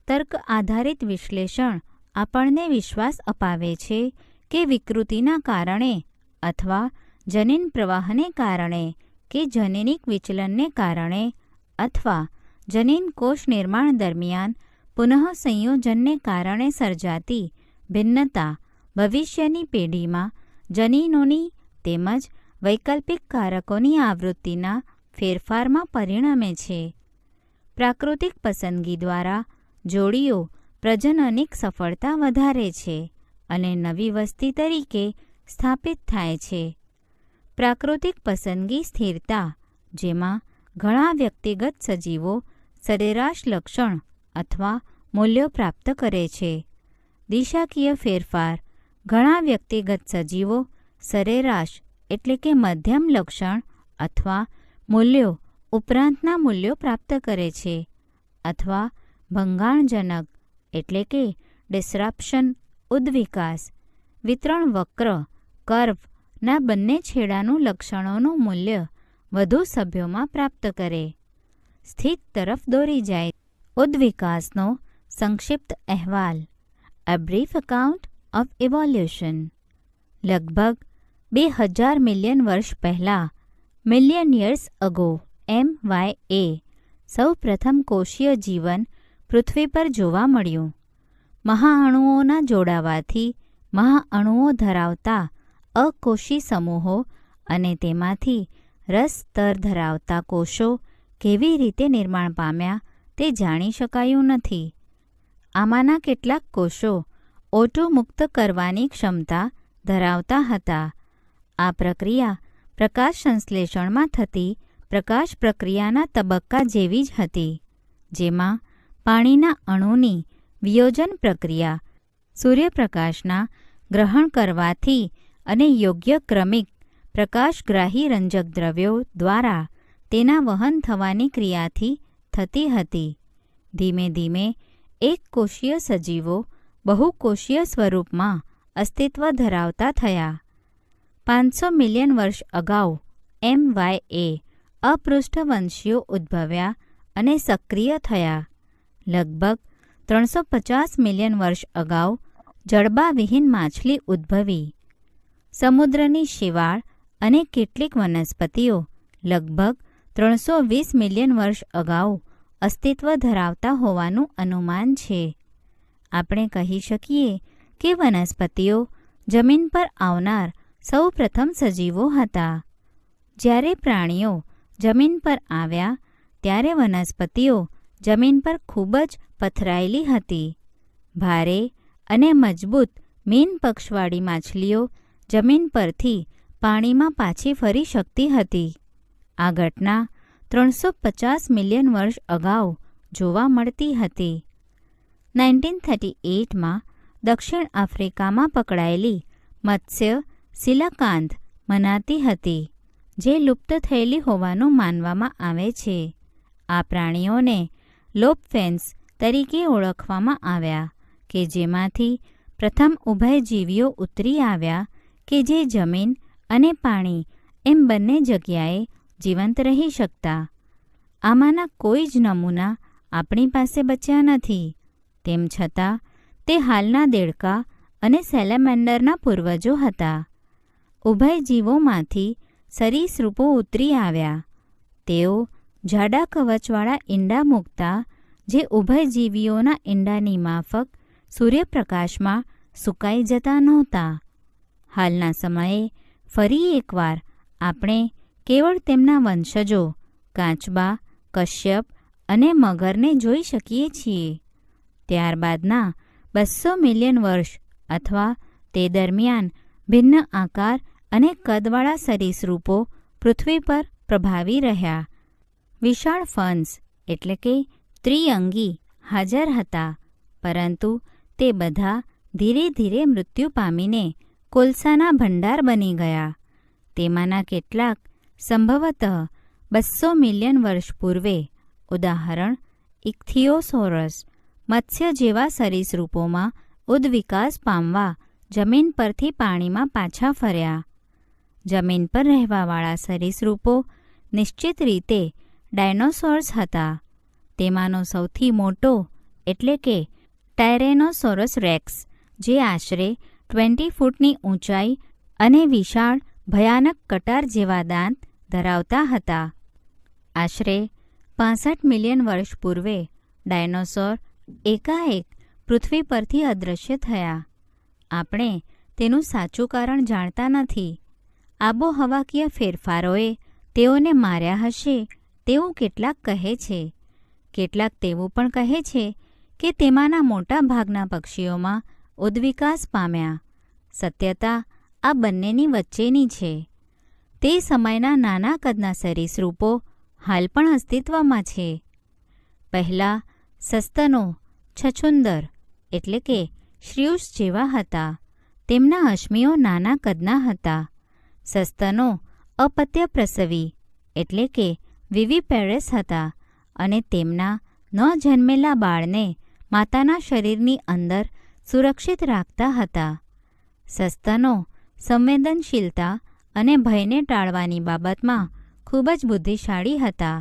તર્ક આધારિત વિશ્લેષણ આપણને વિશ્વાસ અપાવે છે કે વિકૃતિના કારણે અથવા જનીન પ્રવાહને કારણે કે જનીનિક વિચલનને કારણે અથવા જનીન કોષ નિર્માણ દરમિયાન પુનઃસંયોજનને કારણે સર્જાતી ભિન્નતા ભવિષ્યની પેઢીમાં જનીનોની તેમજ વૈકલ્પિક કારકોની આવૃત્તિના ફેરફારમાં પરિણમે છે. પ્રાકૃતિક પસંદગી દ્વારા જોડીઓ પ્રજનનિક સફળતા વધારે છે અને નવી વસ્તી તરીકે સ્થાપિત થાય છે. પ્રાકૃતિક પસંદગી સ્થિરતા જેમાં ઘણા વ્યક્તિગત સજીવો સરેરાશ લક્ષણ અથવા મૂલ્યો પ્રાપ્ત કરે છે. દિશાકીય ફેરફાર ઘણા વ્યક્તિગત સજીવો સરેરાશ એટલે કે મધ્યમ લક્ષણ અથવા મૂલ્યો ઉપરાંતના મૂલ્યો પ્રાપ્ત કરે છે અથવા ભંગાણજનક એટલે કે ડિસરપ્શન ઉદ્વિકાસ વિતરણ વક્ર કર્વના બંને છેડાનું લક્ષણોનું મૂલ્ય વધુ સભ્યોમાં પ્રાપ્ત કરે. સ્થિત તરફ દોરી જાય. ઉદ્વિકાસનો સંક્ષિપ્ત અહેવાલ. A brief account of evolution. લગભગ 2000 મિલિયન વર્ષ પહેલાં મિલિયન યર્સ અગો MYA સૌ પ્રથમ કોષીય જીવન પૃથ્વી પર જોવા મળ્યું. મહાઅણુઓના જોડાવાથી મહાઅણુઓ ધરાવતા અકોષી સમૂહો અને તેમાંથી રસ સ્તર ધરાવતા કોષો કેવી રીતે નિર્માણ પામ્યા તે જાણી શકાયું નથી. આમાંના કેટલાક કોષો O2 મુક્ત કરવાની ક્ષમતા ધરાવતા હતા. આ પ્રક્રિયા પ્રકાશ સંશ્લેષણમાં થતી પ્રકાશ પ્રક્રિયાના તબક્કા જેવી જ હતી, જેમાં પાણીના અણુની વિયોજન પ્રક્રિયા સૂર્યપ્રકાશના ગ્રહણ કરવાથી અને યોગ્ય ક્રમિક પ્રકાશગ્રાહી રંજક દ્રવ્યો દ્વારા તેના વહન થવાની ક્રિયાથી થતી હતી. ધીમે ધીમે એક કોષીય સજીવો બહુકોષીય સ્વરૂપમાં અસ્તિત્વ ધરાવતા થયા. 500 મિલિયન વર્ષ અગાઉ MYA અપૃષ્ઠવંશીઓ ઉદ્ભવ્યા અને સક્રિય થયા. લગભગ 350 મિલિયન વર્ષ અગાઉ જડબાવિહીન માછલી ઉદ્ભવી. સમુદ્રની શેવાળ અને કેટલીક વનસ્પતિઓ લગભગ 320 મિલિયન વર્ષ અગાઉ અસ્તિત્વ ધરાવતા હોવાનું અનુમાન છે. આપણે કહી શકીએ કે વનસ્પતિઓ જમીન પર આવનાર સૌ પ્રથમ સજીવો હતા. જ્યારે પ્રાણીઓ જમીન પર આવ્યા ત્યારે વનસ્પતિઓ જમીન પર ખૂબ જ પથરાયેલી હતી. ભારે અને મજબૂત મીન પક્ષવાળી માછલીઓ જમીન પરથી પાણીમાં પાછી ફરી શકતી હતી. આ ઘટના 350 મિલિયન વર્ષ અગાઉ જોવા મળતી હતી. 1938માં દક્ષિણ આફ્રિકામાં પકડાયેલી મત્સ્ય સિલાકાંત મનાતી હતી, જે લુપ્ત થયેલી હોવાનું માનવામાં આવે છે. આ પ્રાણીઓને લોબફેન્સ તરીકે ઓળખવામાં આવ્યા કે જેમાંથી પ્રથમ ઉભયજીવીઓ ઉતરી આવ્યા કે જે જમીન અને પાણી એમ બંને જગ્યાએ જીવંત રહી શકતા. આમાંના કોઈ જ નમૂના આપણી પાસે બચ્યા નથી. તેમ છતાં તે હાલના દેડકા અને સેલેમેન્ડરના પૂર્વજો હતા. ઉભયજીવોમાંથી સરીસૃપો ઉતરી આવ્યા. તેઓ જાડા કવચવાળા ઈંડા મૂકતા જે ઉભયજીવીઓના ઈંડાની માફક સૂર્યપ્રકાશમાં સુકાઈ જતા નહોતા. હાલના સમયે ફરી એકવાર આપણે કેવળ તેમના વંશજો કાચબા, કશ્યપ અને મગરને જોઈ શકીએ છીએ. ત્યારબાદના 200 મિલિયન વર્ષ અથવા તે દરમિયાન ભિન્ન આકાર અને કદવાળા સરીસૃપો પૃથ્વી પર પ્રભાવી રહ્યા. વિશાળ ફન્સ એટલે કે ત્રિઅંગી હાજર હતા, પરંતુ તે બધા ધીરે ધીરે મૃત્યુ પામીને કોલસાના ભંડાર બની ગયા. તેમાંના કેટલાક સંભવતઃ 200 મિલિયન વર્ષ પૂર્વે, ઉદાહરણ ઇક્થિયોસોરસ, મત્સ્ય જેવા સરીસૃપોમાં ઉદ્વિકાસ પામવા જમીન પરથી પાણીમાં પાછા ફર્યા. જમીન પર રહેવાવાળા સરીસૃપો નિશ્ચિત રીતે ડાયનોસોર્સ હતા. તેમાંનો સૌથી મોટો એટલે કે ટાયરેનોસોરસ રેક્સ, જે આશરે 20 ફૂટની ઊંચાઈ અને વિશાળ ભયાનક કટાર જેવા દાંત ધરાવતા હતા. આશરે 65 મિલિયન વર્ષ પૂર્વે ડાયનોસોર એકાએક પૃથ્વી પરથી અદૃશ્ય થયા. આપણે તેનું સાચું કારણ જાણતા નથી. આબોહવાકીય ફેરફારોએ તેઓને માર્યા હશે તેવું કેટલાક કહે છે. કેટલાક તેવું પણ કહે છે કે તેમાંના મોટા ભાગના પક્ષીઓમાં ઉદ્વિકાસ પામ્યા. સત્યતા આ બંનેની વચ્ચેની છે. તે સમયના નાના કદના સરીસૃપો હાલ પણ અસ્તિત્વમાં છે. પહેલાં સસ્તનો છછુંદર એટલે કે શ્રીયુષ જેવા હતા. તેમના અશ્મિઓ નાના કદના હતા. સસ્તનો અપત્ય પ્રસવી એટલે કે વિવિપેરસ હતા અને તેમના ન જન્મેલા બાળને માતાના શરીરની અંદર સુરક્ષિત રાખતા હતા. સસ્તનો સંવેદનશીલતા અને ભયને ટાળવાની બાબતમાં ખૂબ જ બુદ્ધિશાળી હતા.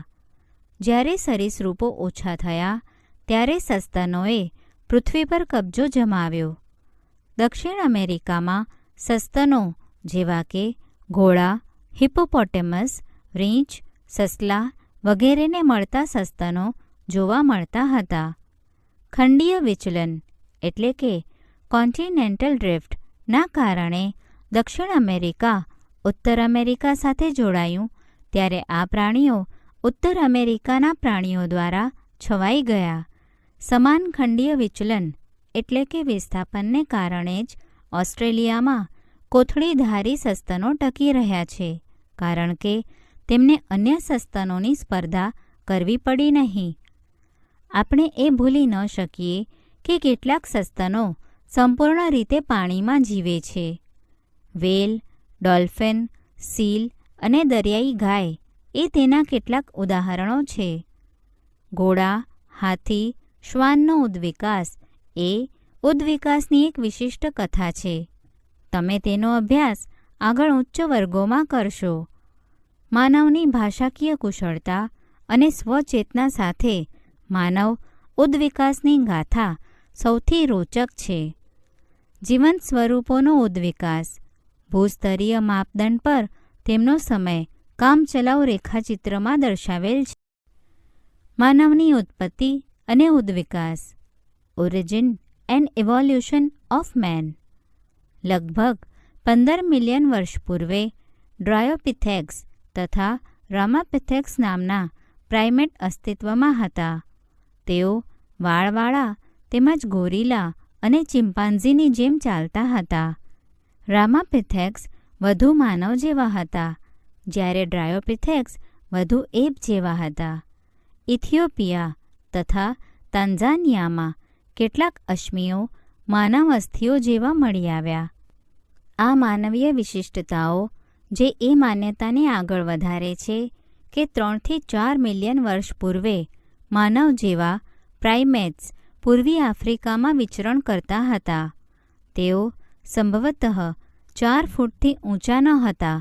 જ્યારે સરીસૃપો ઓછા થયા ત્યારે સસ્તનોએ પૃથ્વી પર કબજો જમાવ્યો. દક્ષિણ અમેરિકામાં સસ્તનો જેવા કે ઘોડા, હિપ્પોપોટેમસ, રીંછ, સસલા વગેરેને મળતા સસ્તનો જોવા મળતા હતા. ખંડીય વિચલન એટલે કે કોન્ટિનેન્ટલ ડ્રિફ્ટ ના કારણે દક્ષિણ અમેરિકા ઉત્તર અમેરિકા સાથે જોડાયું ત્યારે આ પ્રાણીઓ ઉત્તર અમેરિકાના પ્રાણીઓ દ્વારા છવાઈ ગયા. સમાન ખંડીય વિચલન એટલે કે વિસ્થાપનને કારણે જ ઓસ્ટ્રેલિયામાં કોથળીધારી સસ્તનો ટકી રહ્યા છે, કારણ કે તેમને અન્ય સસ્તનોની સ્પર્ધા કરવી પડી નહીં. આપણે એ ભૂલી ન શકીએ કે કેટલાક સસ્તનો સંપૂર્ણ રીતે પાણીમાં જીવે છે. વેલ, ડોલ્ફિન, સીલ અને દરિયાઈ ગાય એ તેના કેટલાક ઉદાહરણો છે. ઘોડા, હાથી, શ્વાનનો ઉદ્વિકાસ એ ઉદ્વિકાસની એક વિશિષ્ટ કથા છે. તમે તેનો અભ્યાસ આગળ ઉચ્ચ વર્ગોમાં કરશો. માનવની ભાષાકીય કુશળતા અને સ્વચેતના સાથે માનવ ઉદ્વિકાસની ગાથા સૌથી રોચક છે. જીવંત સ્વરૂપોનો ઉદ્વિકાસ ભૂસ્તરીય માપદંડ પર તેમનો સમય કામચલાઉ રેખાચિત્રમાં દર્શાવેલ છે. માનવની ઉત્પત્તિ અને ઉદ્વિકાસ origin and evolution of man. લગભગ 15 મિલિયન વર્ષ પૂર્વે ડ્રાયોપિથેક્સ તથા રામાપિથેક્સ નામના પ્રાઇમેટ અસ્તિત્વમાં હતા. તેઓ વાળવાળા તેમજ ગોરીલા અને ચિમ્પાન્ઝીની જેમ ચાલતા હતા. રામાપિથેક્સ વધુ માનવ જેવા હતા, જ્યારે ડ્રાયોપિથેક્સ વધુ એપ જેવા હતા. ઇથિયોપિયા તથા તાન્ઝાનિયામાં કેટલાક અશ્મિઓ માનવ અસ્થિઓ જેવા મળી આવ્યા. આ માનવીય વિશિષ્ટતાઓ જે એ માન્યતાને આગળ વધારે છે કે 3 થી 4 મિલિયન વર્ષ પૂર્વે માનવ જેવા પ્રાઇમેટ્સ પૂર્વી આફ્રિકામાં વિચરણ કરતા હતા. તેઓ સંભવતઃ 4 ફૂટથી ઊંચા ન હતા,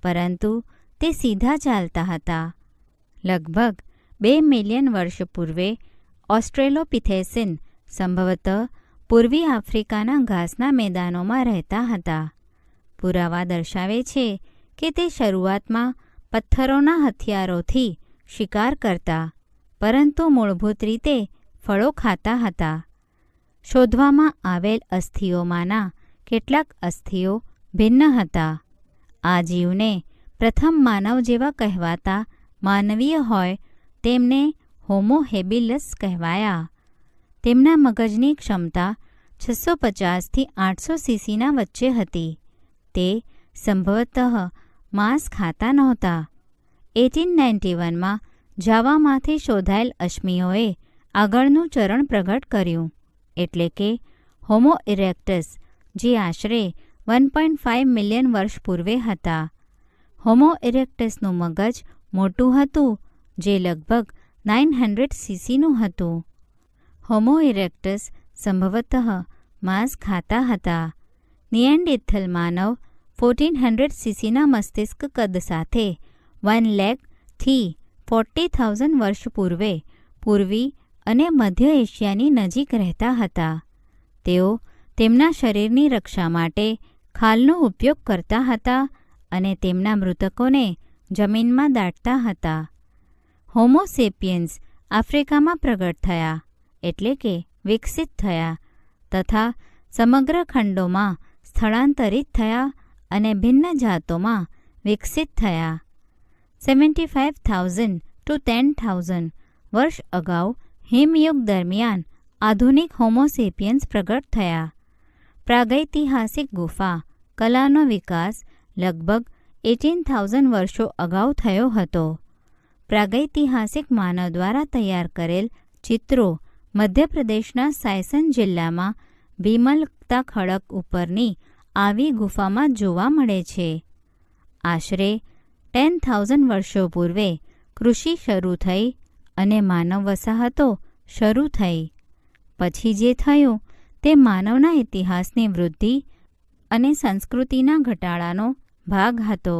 પરંતુ તે સીધા ચાલતા હતા. લગભગ 2 મિલિયન વર્ષ પૂર્વે ઓસ્ટ્રેલોપિથેસિન સંભવતઃ પૂર્વી આફ્રિકાના ઘાસના મેદાનોમાં રહેતા હતા. પુરાવા દર્શાવે છે કે તે શરૂઆતમાં પથ્થરોના હથિયારોથી શિકાર કરતા, પરંતુ મૂળભૂત રીતે ફળો ખાતા હતા. શોધવામાં આવેલ અસ્થિઓમાંના કેટલાક અસ્થિઓ ભિન્ન હતા. આ જીવને પ્રથમ માનવ જેવા કહેવાતા માનવીય હોય તેમને હોમો હેબિલસ કહેવાયા. તેમના મગજની ક્ષમતા 650 થી 800 સીસીના વચ્ચે હતી. તે સંભવતઃ માંસ ખાતા નહોતા. 1891માં જાવામાંથી શોધાયેલ અશ્મિઓએ આગળનું ચરણ પ્રગટ કર્યું, એટલે કે હોમો ઇરેક્ટસ, જે આશરે 1.5 મિલિયન વર્ષ પૂર્વે હતા. હોમો ઇરેક્ટસનું મગજ મોટું હતું, જે લગભગ 900 સીસીનું હતું. હોમો ઇરેક્ટસ સંભવતઃ માંસ ખાતા હતા. નિએન્ડરથલ માનવ 1400 સીસીના મસ્તિષ્ક કદ સાથે 1 લાખ થી 40,000 વર્ષ પૂર્વે પૂર્વી અને મધ્ય એશિયાની નજીક રહેતા હતા. તેઓ તેમના શરીરની રક્ષા માટે ખાલનો ઉપયોગ કરતા હતા અને તેમના મૃતકોને જમીનમાં દાટતા હતા. હોમો સેપિયન્સ આફ્રિકામાં પ્રગટ થયા, એટલે કે વિકસિત થયા, તથા સમગ્ર ખંડોમાં સ્થળાંતરિત થયા અને ભિન્ન જાતોમાં વિકસિત થયા. 75,000 to 10,000 વર્ષ અગાઉ હિમયુગ દરમિયાન આધુનિક હોમોસેપિયન્સ પ્રગટ થયા. પ્રાગૈતિહાસિક ગુફા કલાનો વિકાસ લગભગ 18,000 વર્ષો અગાઉ થયો હતો. પ્રાગૈતિહાસિક માનવ દ્વારા તૈયાર કરેલ ચિત્રો મધ્યપ્રદેશના સાયસન જિલ્લામાં ભીમલતા ખડક ઉપરની આવી ગુફામાં જોવા મળે છે. આશરે 10,000 વર્ષો પૂર્વે કૃષિ શરૂ થઈ અને માનવ વસાહતો શરૂ થઈ. પછી જે થયું તે માનવના ઇતિહાસની વૃદ્ધિ અને સંસ્કૃતિના ઘટાડાનો ભાગ હતો.